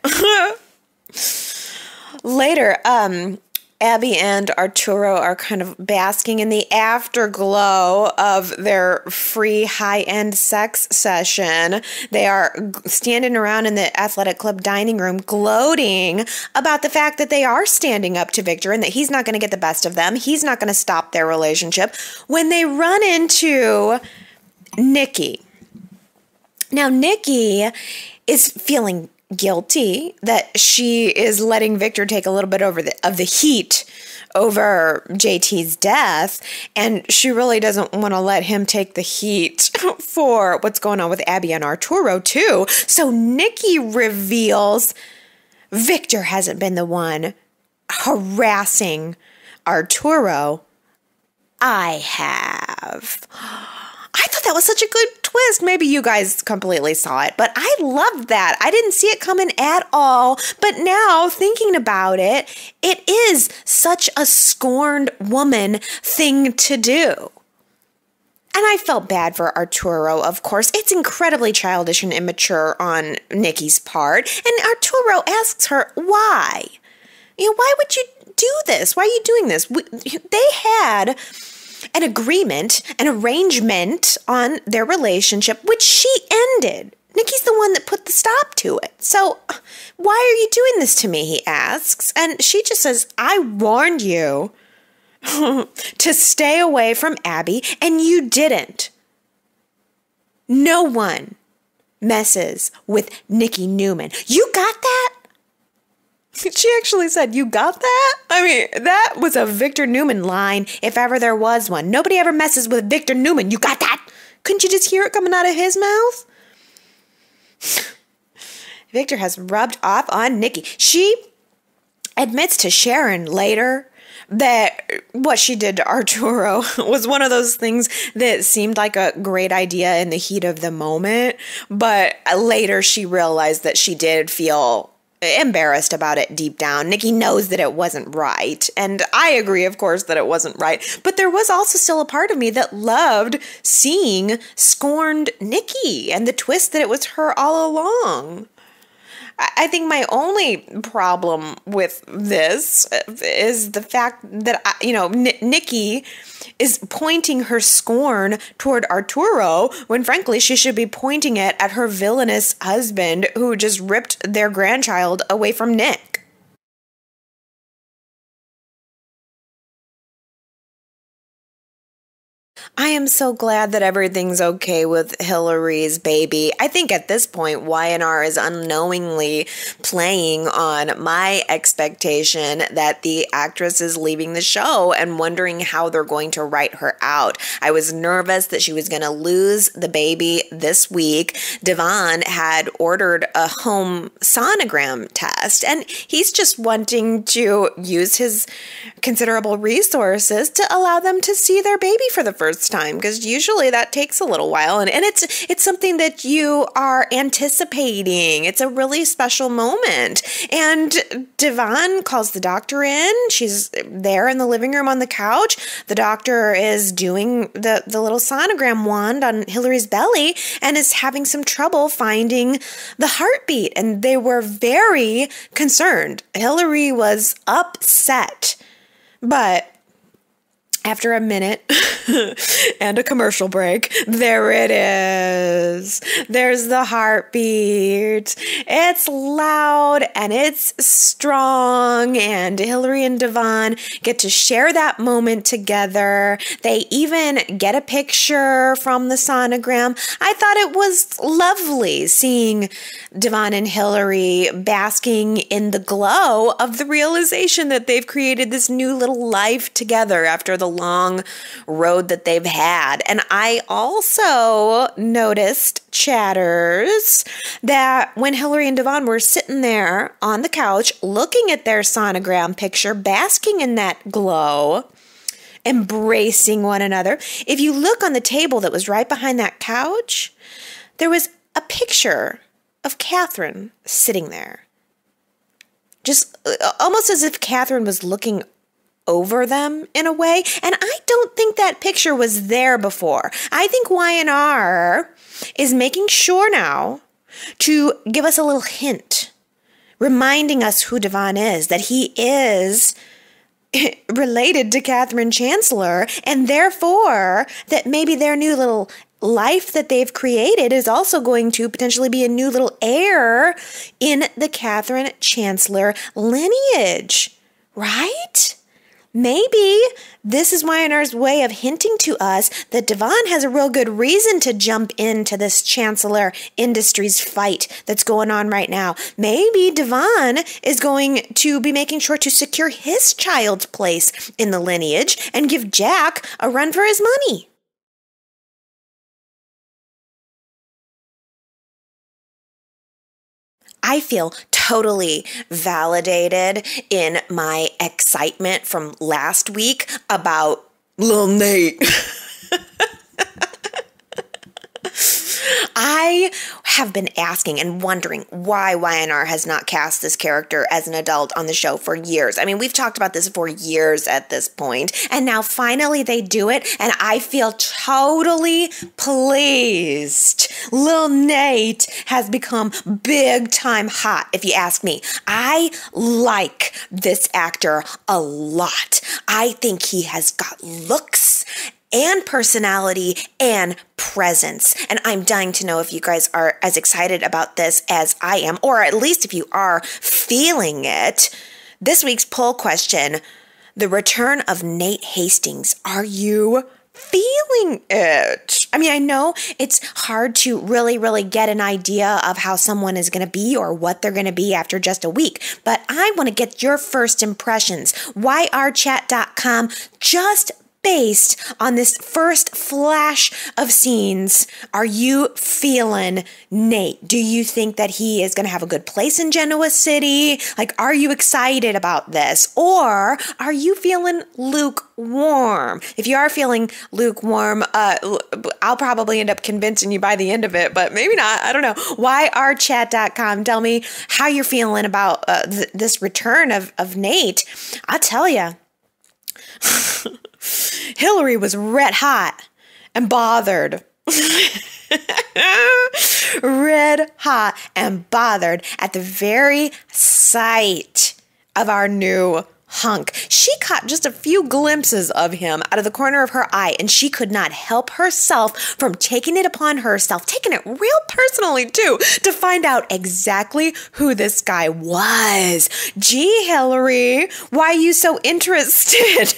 Later, Abby and Arturo are kind of basking in the afterglow of their free high-end sex session. They are standing around in the athletic club dining room gloating about the fact that they are standing up to Victor and that he's not going to get the best of them. He's not going to stop their relationship when they run into Nikki. Now, Nikki is feeling guilty that she is letting Victor take a little bit of the heat over JT's death, and she really doesn't want to let him take the heat for what's going on with Abby and Arturo too. So Nikki reveals Victor hasn't been the one harassing Arturo. I have. I thought that was such a good twist. Maybe you guys completely saw it, but I loved that. I didn't see it coming at all. But now, thinking about it, it is such a scorned woman thing to do. And I felt bad for Arturo, of course. It's incredibly childish and immature on Nikki's part. And Arturo asks her, why? Why would you do this? Why are you doing this? They had an agreement, an arrangement on their relationship, which she ended. Nikki's the one that put the stop to it. So why are you doing this to me, he asks. And she just says, I warned you to stay away from Abby, and you didn't. No one messes with Nikki Newman. You got that? She actually said, you got that? I mean, that was a Victor Newman line, if ever there was one. Nobody ever messes with Victor Newman. You got that? Couldn't you just hear it coming out of his mouth? Victor has rubbed off on Nikki. She admits to Sharon later that what she did to Arturo was one of those things that seemed like a great idea in the heat of the moment, but later she realized that she did feel embarrassed about it deep down. Nikki knows that it wasn't right, and I agree, of course, that it wasn't right, but there was also still a part of me that loved seeing scorned Nikki and the twist that it was her all along. I think my only problem with this is the fact that, Nikki is pointing her scorn toward Arturo when, frankly, she should be pointing it at her villainous husband who just ripped their grandchild away from Nick. I am so glad that everything's okay with Hilary's baby. I think at this point, Y&R is unknowingly playing on my expectation that the actress is leaving the show and wondering how they're going to write her out. I was nervous that she was going to lose the baby this week. Devon had ordered a home sonogram test, and he's just wanting to use his considerable resources to allow them to see their baby for the first time, because usually that takes a little while, and it's something that you are anticipating. It's a really special moment. And Devon calls the doctor in. She's there in the living room on the couch. The doctor is doing the little sonogram wand on Hilary's belly and is having some trouble finding the heartbeat, and they were very concerned. Hilary was upset, but after a minute and a commercial break, there it is. There's the heartbeat. It's loud and it's strong, and Hilary and Devon get to share that moment together. They even get a picture from the sonogram. I thought it was lovely seeing Devon and Hilary basking in the glow of the realization that they've created this new little life together after the long road that they've had. And I also noticed, chatters, that when Hilary and Devon were sitting there on the couch looking at their sonogram picture, basking in that glow, embracing one another, if you look on the table that was right behind that couch, there was a picture of Catherine sitting there. Just almost as if Catherine was looking over them in a way. And I don't think that picture was there before. I think Y&R is making sure now to give us a little hint, reminding us who Devon is, that he is related to Catherine Chancellor, and therefore that maybe their new little life that they've created is also going to potentially be a new little heir in the Catherine Chancellor lineage, right? Maybe this is Y&R's way of hinting to us that Devon has a real good reason to jump into this Chancellor Industries fight that's going on right now. Maybe Devon is going to be making sure to secure his child's place in the lineage and give Jack a run for his money. I feel totally validated in my excitement from last week about Lil Nate. I have been asking and wondering why Y&R has not cast this character as an adult on the show for years. I mean, we've talked about this for years at this point, and now finally they do it, and I feel totally pleased. Lil Nate has become big time hot, if you ask me. I like this actor a lot. I think he has got looks and personality and presence. And I'm dying to know if you guys are as excited about this as I am, or at least if you are feeling it. This week's poll question, the return of Nate Hastings. Are you feeling it? I mean, I know it's hard to really get an idea of how someone is going to be or what they're going to be after just a week, but I want to get your first impressions. YRChat.com, just based on this first flash of scenes, are you feeling Nate? Do you think that he is going to have a good place in Genoa City? Like, are you excited about this? Or are you feeling lukewarm? If you are feeling lukewarm, I'll probably end up convincing you by the end of it, but maybe not. I don't know. YRChat.com. Tell me how you're feeling about this return of Nate. I'll tell you. Hilary was red hot and bothered. Red hot and bothered at the very sight of our new hunk. She caught just a few glimpses of him out of the corner of her eye, and she could not help herself from taking it upon herself, taking it real personally too, to find out exactly who this guy was. Gee, Hilary, why are you so interested?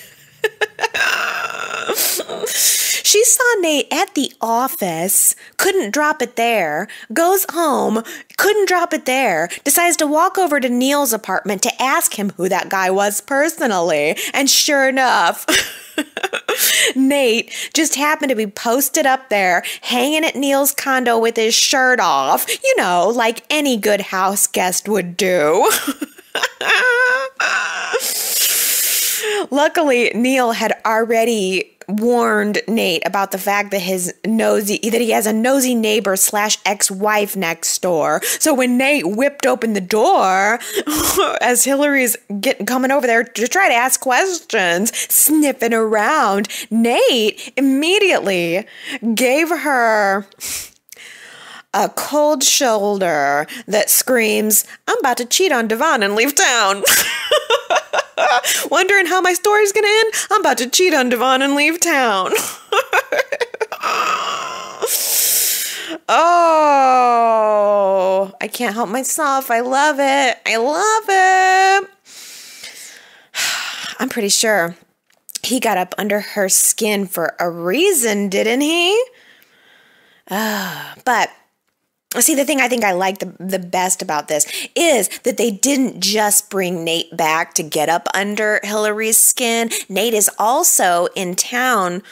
She saw Nate at the office, couldn't drop it there, goes home, couldn't drop it there, decides to walk over to Neil's apartment to ask him who that guy was personally. And sure enough, Nate just happened to be posted up there, hanging at Neil's condo with his shirt off, like any good house guest would do. Luckily, Neil had already warned Nate about the fact that he has a nosy neighbor / ex-wife next door. So when Nate whipped open the door, as Hilary's coming over there to try to ask questions, sniffing around, Nate immediately gave her a cold shoulder that screams, "I'm about to cheat on Devon and leave town." Wondering how my story's gonna end? I'm about to cheat on Devon and leave town. Oh, I can't help myself. I love it. I'm pretty sure he got up under her skin for a reason, didn't he? But see, the thing I think I like the best about this is that they didn't just bring Nate back to get up under Hilary's skin. Nate is also in town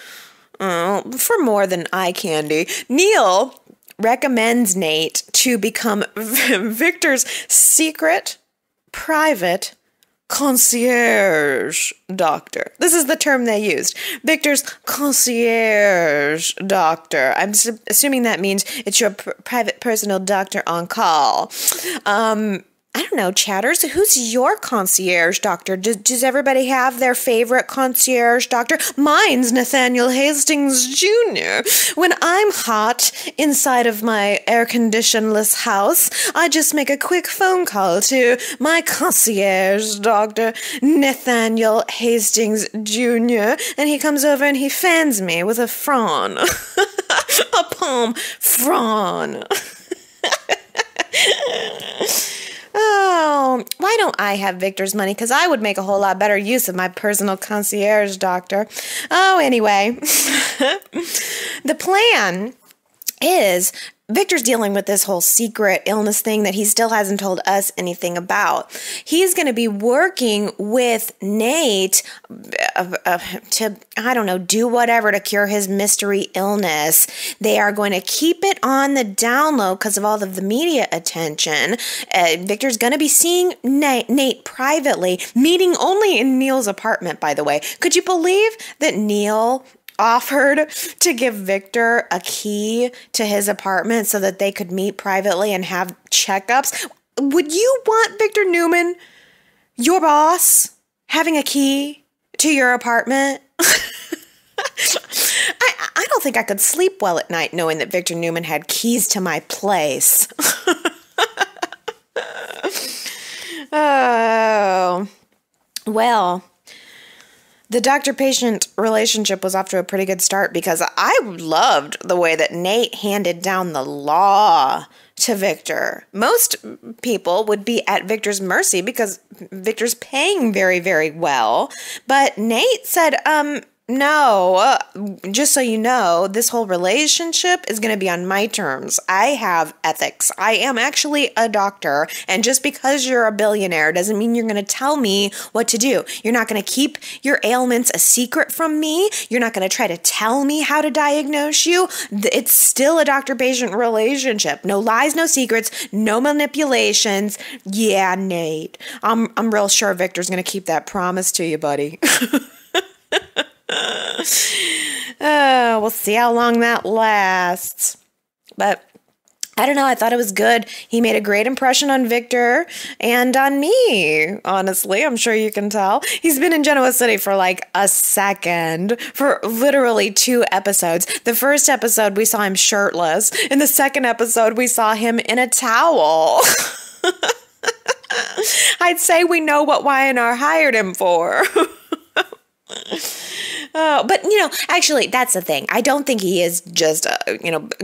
for more than eye candy. Neil recommends Nate to become Victor's secret, private concierge doctor. This is the term they used. Victor's concierge doctor. I'm assuming that means it's your private personal doctor on call. I don't know, chatters. Who's your concierge doctor? Does everybody have their favorite concierge doctor? Mine's Nathaniel Hastings Jr. When I'm hot inside of my air-conditionless house, I just make a quick phone call to my concierge doctor, Nathaniel Hastings Jr., and he comes over and he fans me with a fron. A palm fron. Oh, why don't I have Victor's money? Because I would make a whole lot better use of my personal concierge doctor. Oh, anyway, the plan is Victor's dealing with this whole secret illness thing that he still hasn't told us anything about. He's going to be working with Nate to, I don't know, do whatever to cure his mystery illness. They are going to keep it on the down low because of all of the media attention. Victor's going to be seeing Nate privately, meeting only in Neil's apartment, by the way. Could you believe that Neil offered to give Victor a key to his apartment so that they could meet privately and have checkups? Would you want Victor Newman, your boss, having a key to your apartment? I don't think I could sleep well at night knowing that Victor Newman had keys to my place. Oh, well, the doctor-patient relationship was off to a pretty good start because I loved the way that Nate handed down the law to Victor. Most people would be at Victor's mercy because Victor's paying very, very well. But Nate said, no, just so you know, this whole relationship is going to be on my terms. I have ethics. I am actually a doctor. And just because you're a billionaire doesn't mean you're going to tell me what to do. You're not going to keep your ailments a secret from me. You're not going to try to tell me how to diagnose you. It's still a doctor-patient relationship. No lies, no secrets, no manipulations. Yeah, Nate. I'm real sure Victor's going to keep that promise to you, buddy. We'll see how long that lasts. But I don't know. I thought it was good. He made a great impression on Victor and on me, honestly. I'm sure you can tell. He's been in Genoa City for like a second, for literally 2 episodes. The first episode, we saw him shirtless. In the second episode, we saw him in a towel. I'd say we know what Y&R hired him for. But, actually, that's the thing. I don't think he is just,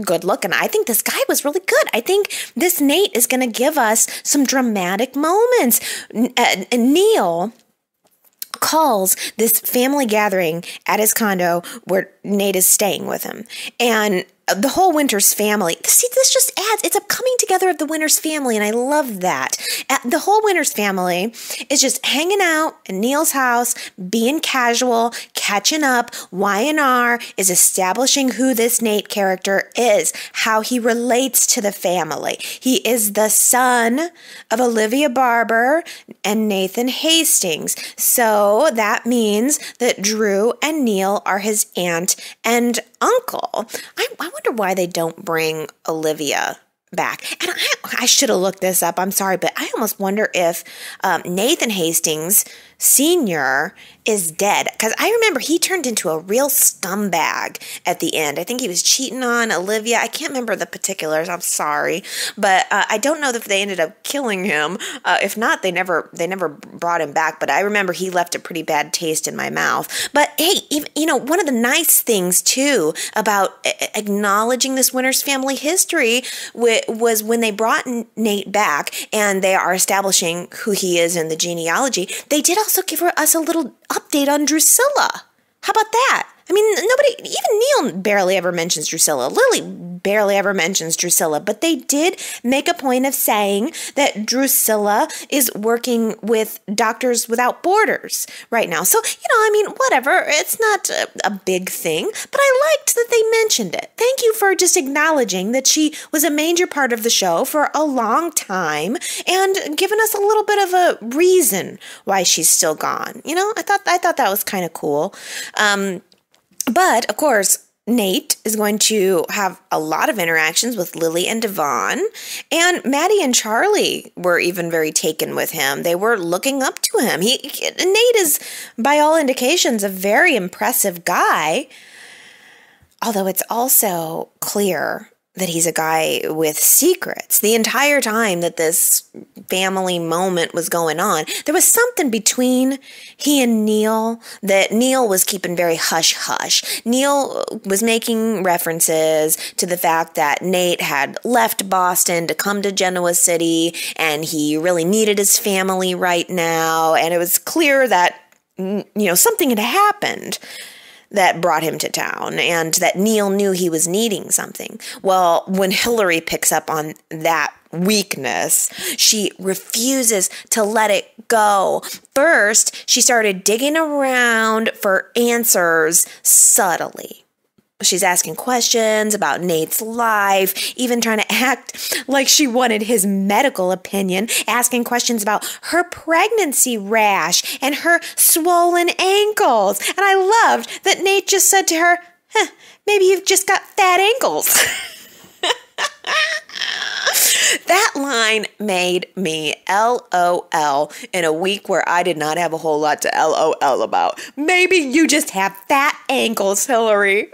good looking. I think this guy was really good. I think this Nate is going to give us some dramatic moments. Neil calls this family gathering at his condo where Nate is staying with him. And the whole Winters family, see, this just adds, it's a coming together of the Winters family, and I love that. The whole Winters family is just hanging out at Neil's house, being casual, catching up. Y&R is establishing who this Nate character is, how he relates to the family. He is the son of Olivia Barber and Nathan Hastings. So that means that Drew and Neil are his aunt and uncle. I wonder why they don't bring Olivia back. And I should have looked this up. I'm sorry, but I almost wonder if Nathan Hastings Sr. is dead. Because I remember he turned into a real scumbag at the end. I think he was cheating on Olivia. I can't remember the particulars. I'm sorry. But I don't know if they ended up killing him. If not, they never brought him back. But I remember he left a pretty bad taste in my mouth. But hey, one of the nice things, too, about acknowledging this Winters family history was when they brought Nate back and they are establishing who he is in the genealogy, they did also give us a little update on Drusilla. How about that? I mean, even Neil barely ever mentions Drusilla. Lily barely ever mentions Drusilla, but they did make a point of saying that Drusilla is working with Doctors Without Borders right now. So, whatever. It's not a big thing, but I liked that they mentioned it. Thank you for just acknowledging that she was a major part of the show for a long time and giving us a little bit of a reason why she's still gone. I thought that was kind of cool. But, of course, Nate is going to have a lot of interactions with Lily and Devon, and Maddie and Charlie were even very taken with him. They were looking up to him. Nate is, by all indications, a very impressive guy, although it's also clear that he's a guy with secrets. The entire time that this family moment was going on, there was something between he and Neil that Neil was keeping very hush-hush. Neil was making references to the fact that Nate had left Boston to come to Genoa City, and he really needed his family right now, and it was clear that, something had happened that brought him to town, and that Neil knew he was needing something. Well, when Hilary picks up on that weakness, she refuses to let it go. First, she started digging around for answers subtly. She's asking questions about Nate's life, even trying to act like she wanted his medical opinion, asking questions about her pregnancy rash and her swollen ankles. And I loved that Nate just said to her, maybe you've just got fat ankles. That line made me LOL in a week where I did not have a whole lot to LOL about. Maybe you just have fat ankles, Hilary.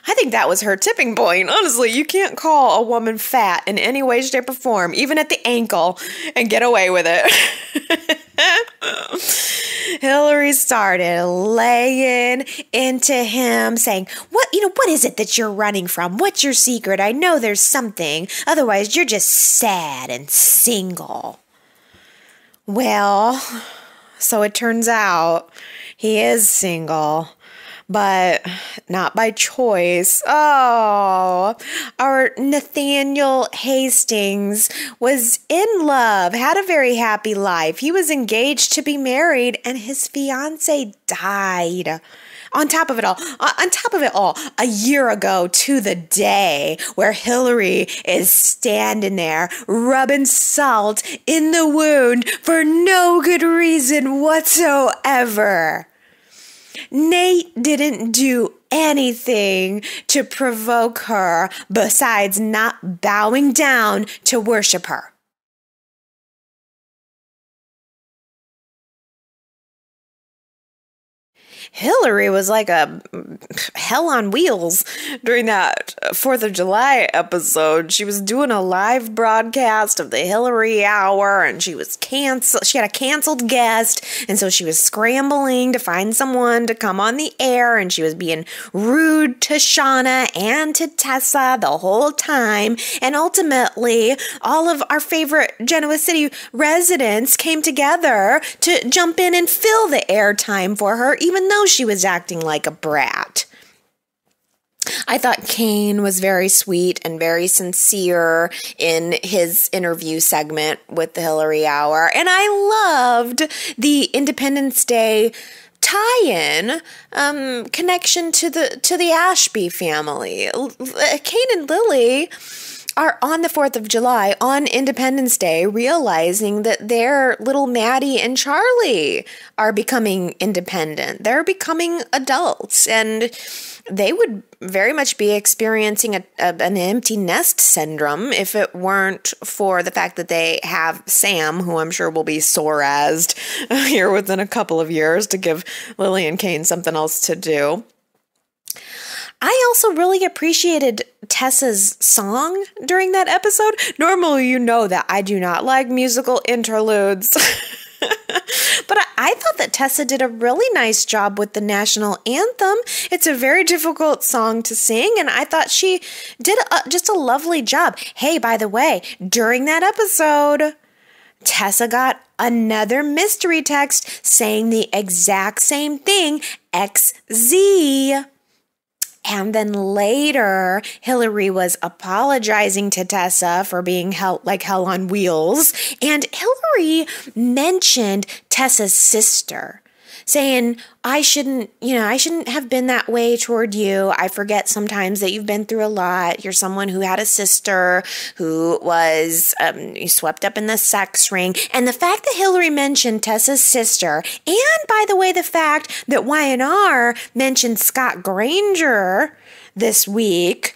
I think that was her tipping point. Honestly, you can't call a woman fat in any way, shape, or form, even at the ankle, and get away with it. Hilary started laying into him, saying, what is it that you're running from? What's your secret? I know there's something. Otherwise, you're just sad and single. Well, so it turns out he is single, but not by choice. Oh, our Nathaniel Hastings was in love, had a very happy life. He was engaged to be married, and his fiance died. On top of it all, a year ago to the day where Hilary is standing there rubbing salt in the wound for no good reason whatsoever. Nate didn't do anything to provoke her besides not bowing down to worship her. Hilary was like a hell on wheels during that 4th of July episode. She was doing a live broadcast of the Hilary Hour, and she was she had a canceled guest, and so she was scrambling to find someone to come on the air, and she was being rude to Shauna and to Tessa the whole time. And ultimately, all of our favorite Genoa City residents came together to jump in and fill the airtime for her, even though she was acting like a brat. I thought Kane was very sweet and very sincere in his interview segment with the Hilary Hour, and I loved the Independence Day tie-in connection to the Ashby family. Kane and Lily are on the 4th of July, on Independence Day, realizing that their little Maddie and Charlie are becoming independent. They're becoming adults, and they would very much be experiencing an empty nest syndrome if it weren't for the fact that they have Sam, who I'm sure will be sore-assed here within a couple of years to give Lily and Kane something else to do. I also really appreciated Tessa's song during that episode. Normally, you know that I do not like musical interludes. But I thought that Tessa did a really nice job with the national anthem. It's a very difficult song to sing, and I thought she did just a lovely job. Hey, by the way, during that episode, Tessa got another mystery text saying the exact same thing, XZ. And then later, Hilary was apologizing to Tessa for being like hell on wheels. And Hilary mentioned Tessa's sister, saying, I shouldn't have been that way toward you. I forget sometimes that you've been through a lot. You're someone who had a sister who was swept up in the sex ring. And the fact that Hilary mentioned Tessa's sister, and by the way, the fact that Y&R mentioned Scott Granger this week,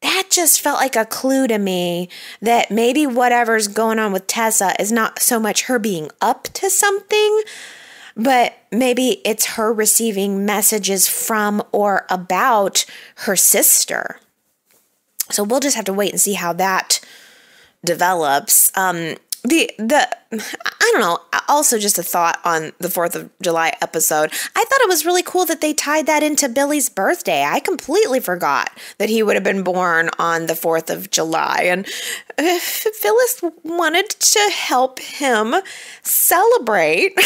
that just felt like a clue to me that maybe whatever's going on with Tessa is not so much her being up to something, but maybe it's her receiving messages from or about her sister. So we'll just have to wait and see how that develops. I don't know, also just a thought on the 4th of July episode. I thought it was really cool that they tied that into Billy's birthday. I completely forgot that he would have been born on the 4th of July. And Phyllis wanted to help him celebrate.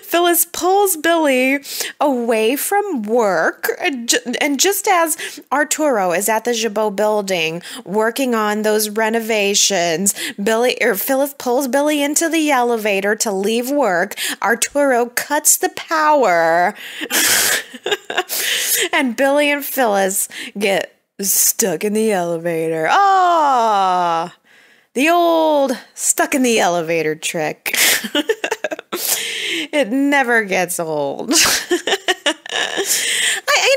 Phyllis pulls Billy away from work, and just as Arturo is at the Jabot building working on those renovations, Phyllis pulls Billy into the elevator to leave work. Arturo cuts the power, and Billy and Phyllis get stuck in the elevator. Ah! The old stuck in the elevator trick. It never gets old.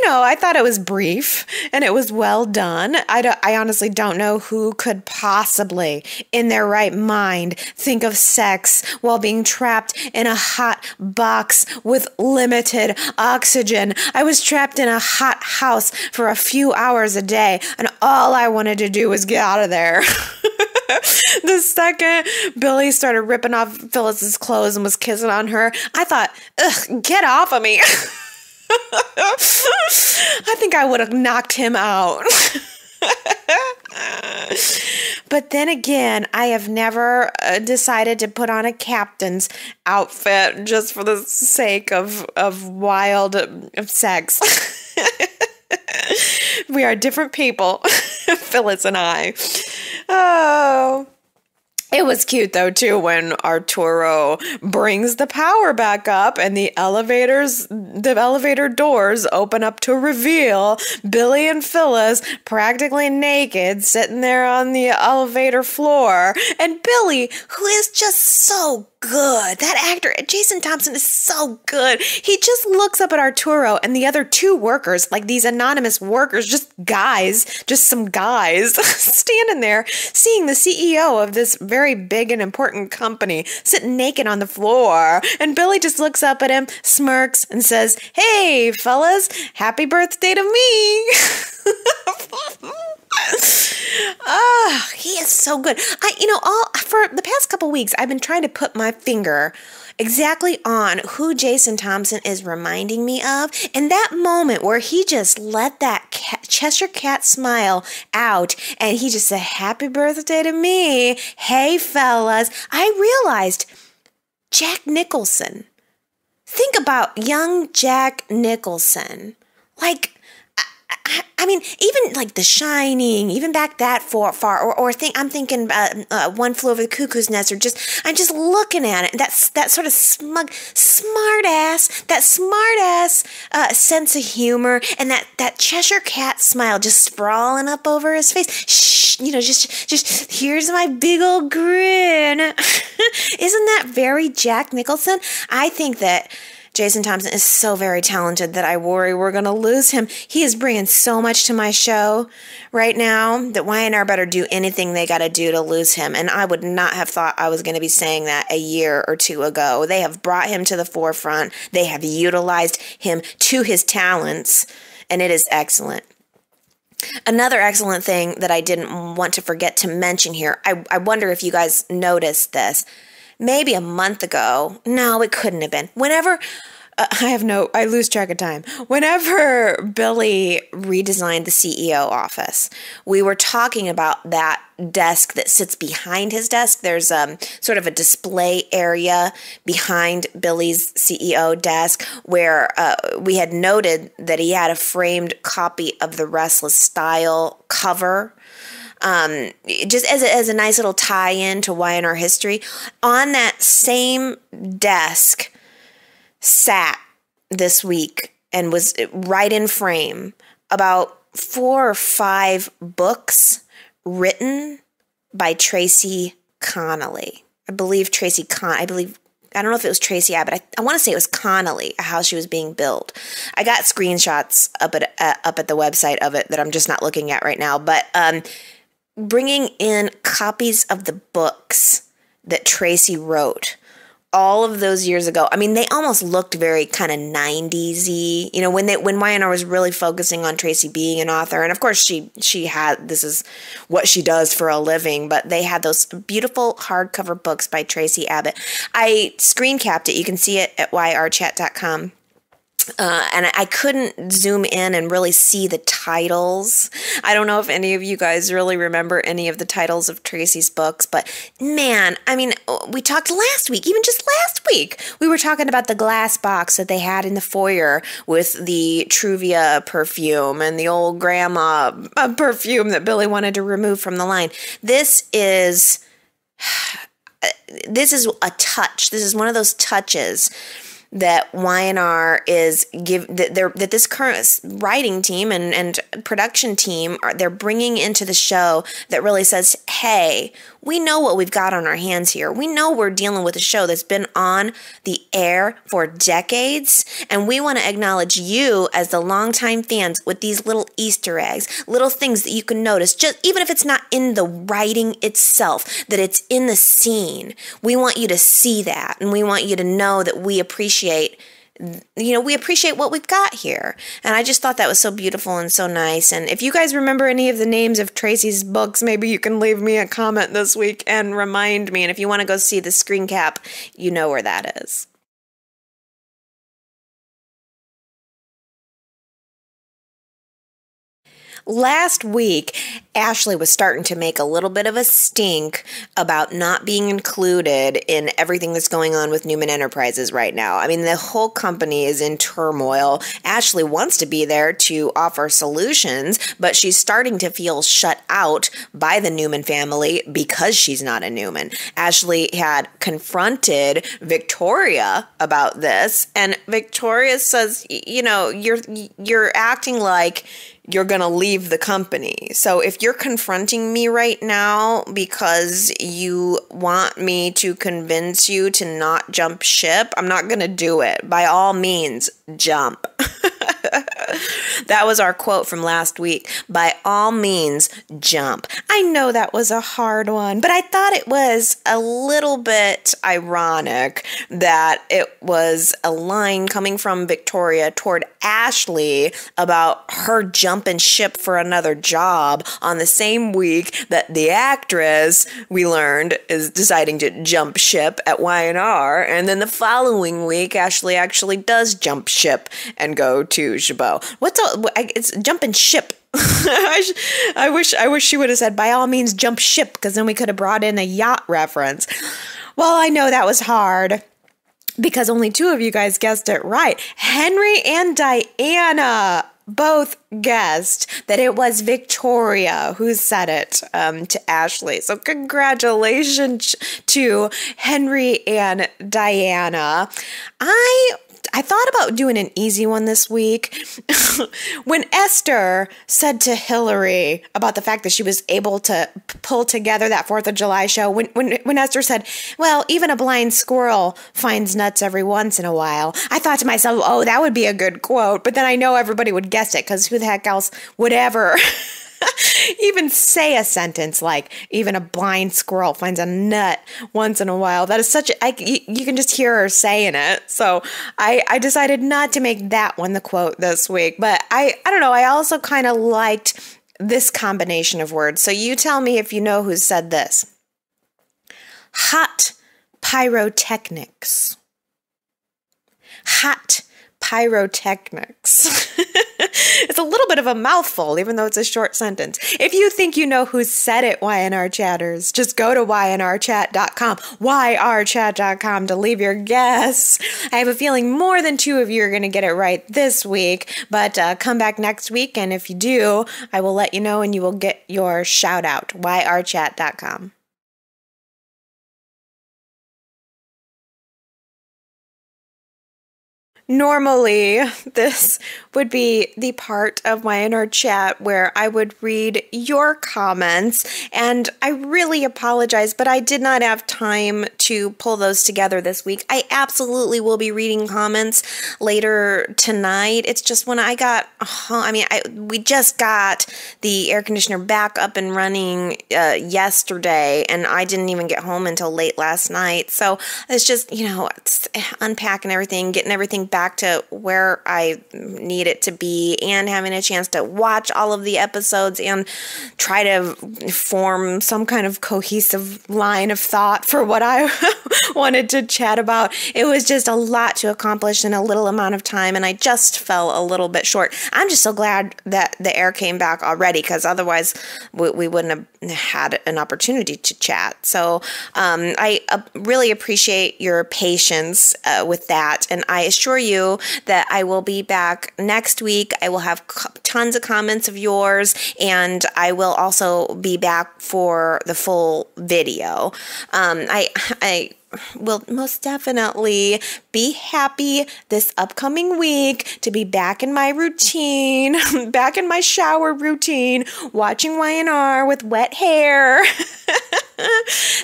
I thought it was brief and it was well done. I honestly don't know who could possibly, in their right mind, think of sex while being trapped in a hot box with limited oxygen. I was trapped in a hot house for a few hours a day, and all I wanted to do was get out of there. The second Billy started ripping off Phyllis's clothes and was kissing on her, I thought, ugh, get off of me. I think I would have knocked him out. But then again, I have never decided to put on a captain's outfit just for the sake of wild sex. We are different people, Phyllis and I. Oh. It was cute, though, too, when Arturo brings the power back up and the elevator doors open up to reveal Billy and Phyllis practically naked sitting there on the elevator floor. And Billy, who is just so good. That actor, Jason Thompson, is so good. He just looks up at Arturo and the other two workers, like these anonymous workers, just some guys, standing there, seeing the CEO of this very very big and important company, sitting naked on the floor. And Billy just looks up at him, smirks, and says, "Hey, fellas, happy birthday to me." He is so good. For the past couple weeks, I've been trying to put my finger exactly on who Jason Thompson is reminding me of. And that moment where he just let that Cheshire Cat smile out and he just said, "Happy birthday to me. Hey, fellas." I realized Jack Nicholson. Think about young Jack Nicholson. Like, I mean, even like The Shining, even back that far, I'm thinking One Flew Over the Cuckoo's Nest, I'm just looking at it. That sort of smart ass sense of humor, and that Cheshire Cat smile just sprawling up over his face. Shh, just here's my big old grin. Isn't that very Jack Nicholson? I think that Jason Thompson is so very talented that I worry we're going to lose him. He is bringing so much to my show right now that Y&R better do anything they got to do to lose him. And I would not have thought I was going to be saying that a year or two ago. They have brought him to the forefront. They have utilized him to his talents, and it is excellent. Another excellent thing that I didn't want to forget to mention here, I wonder if you guys noticed this. Maybe a month ago. No, it couldn't have been. I lose track of time. Whenever Billy redesigned the CEO office, we were talking about that desk that sits behind his desk. There's sort of a display area behind Billy's CEO desk where we had noted that he had a framed copy of the Restless Style cover. Just as a nice little tie-in to Y&R history. On that same desk sat this week and was right in frame about 4 or 5 books written by Tracy Connolly. I don't know if it was Tracy Abbott. I want to say it was Connolly, how she was being billed. I got screenshots up at the website of it that I'm just not looking at right now. But bringing in copies of the books that Tracy wrote all of those years ago. I mean, they almost looked very kind of 90s-y, when Y&R was really focusing on Tracy being an author. And of course she had, this is what she does for a living, but they had those beautiful hardcover books by Tracy Abbott. I screen capped it. You can see it at yrchat.com. And I couldn't zoom in and really see the titles. I don't know if any of you guys really remember any of the titles of Tracy's books, but man, I mean, we talked last week, even just last week, we were talking about the glass box that they had in the foyer with the Truvia perfume and the old grandma perfume that Billy wanted to remove from the line. This is a touch. This is one of those touches that Y&R that this current writing team and production team they're bringing into the show that really says, hey, we know what we've got on our hands here. We know we're dealing with a show that's been on the air for decades, and we want to acknowledge you as the longtime fans with these little Easter eggs, little things that you can notice, just even if it's not in the writing itself, that it's in the scene. We want you to see that, and we want you to know that we appreciate what we've got here. And I just thought that was so beautiful and so nice. And if you guys remember any of the names of Tracy's books, maybe you can leave me a comment this week and remind me. And if you want to go see the screen cap, you know where that is. Last week, Ashley was starting to make a little bit of a stink about not being included in everything that's going on with Newman Enterprises right now. I mean, the whole company is in turmoil. Ashley wants to be there to offer solutions, but she's starting to feel shut out by the Newman family because she's not a Newman. Ashley had confronted Victoria about this, and Victoria says, you're acting like you're going to leave the company. So if you're confronting me right now because you want me to convince you to not jump ship, I'm not going to do it. By all means, jump. That was our quote from last week. By all means, jump. I know that was a hard one, but I thought it was a little bit ironic that it was a line coming from Victoria toward Ashley about her jumping ship for another job on the same week that the actress, we learned, is deciding to jump ship at Y&R, and then the following week, Ashley actually does jump ship and go to Chabot. It's jumping ship. I wish she would have said, by all means, jump ship, because then we could have brought in a yacht reference. Well, I know that was hard, because only 2 of you guys guessed it right. Henry and Diana both guessed that it was Victoria who said it to Ashley. So congratulations to Henry and Diana. I thought about doing an easy one this week. When Esther said to Hilary about the fact that she was able to pull together that 4th of July show, when Esther said, well, even a blind squirrel finds nuts every once in a while, I thought to myself, oh, that would be a good quote. But then I know everybody would guess it, because who the heck else would ever even say a sentence like, even a blind squirrel finds a nut once in a while. That is you can just hear her saying it. So I decided not to make that one the quote this week. But I don't know. I also kind of liked this combination of words. So you tell me if you know who said this. Hot pyrotechnics. Hot pyrotechnics. It's a little bit of a mouthful, even though it's a short sentence. If you think you know who said it, Y&R Chatters, just go to ynrchat.com, yrchat.com to leave your guess. I have a feeling more than 2 of you are going to get it right this week, but come back next week, and if you do, I will let you know and you will get your shout out, yrchat.com. Normally, this would be the part of Y&R Chat where I would read your comments, and I really apologize, but I did not have time to pull those together this week. I absolutely will be reading comments later tonight. It's just when I got home, we just got the air conditioner back up and running yesterday, and I didn't even get home until late last night. So it's just, it's unpacking everything, getting everything back to where I need it to be, and having a chance to watch all of the episodes and try to form some kind of cohesive line of thought for what I wanted to chat about. It was just a lot to accomplish in a little amount of time, and I just fell a little bit short. I'm just so glad that the air came back already, because otherwise we wouldn't have had an opportunity to chat. So I really appreciate your patience with that, and I assure you that I will be back next week. I will have tons of comments of yours, and I will also be back for the full video. I will most definitely be happy this upcoming week to be back in my routine, back in my shower routine, watching Y&R with wet hair.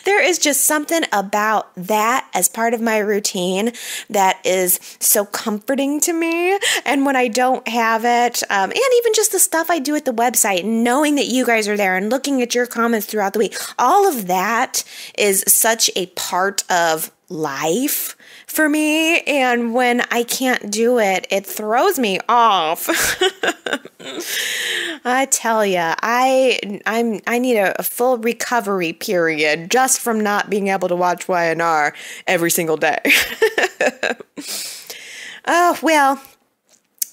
There is just something about that as part of my routine that is so comforting to me. And when I don't have it, and even just the stuff I do at the website, knowing that you guys are there and looking at your comments throughout the week, all of that is such a part of life for me, and when I can't do it, it throws me off. I tell ya, I need a full recovery period just from not being able to watch Y&R every single day. Oh, well.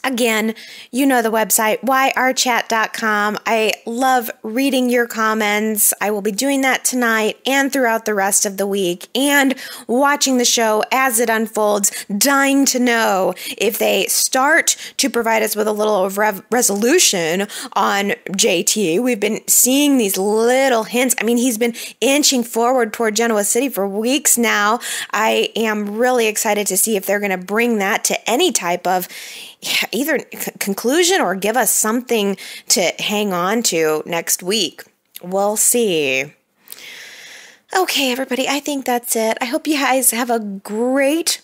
Again, you know the website, yrchat.com. I love reading your comments. I will be doing that tonight and throughout the rest of the week, and watching the show as it unfolds, dying to know if they start to provide us with a little of resolution on JT. We've been seeing these little hints. He's been inching forward toward Genoa City for weeks now. I am really excited to see if they're going to bring that to any type of either conclusion or give us something to hang on to next week. We'll see. Okay, everybody, I think that's it. I hope you guys have a great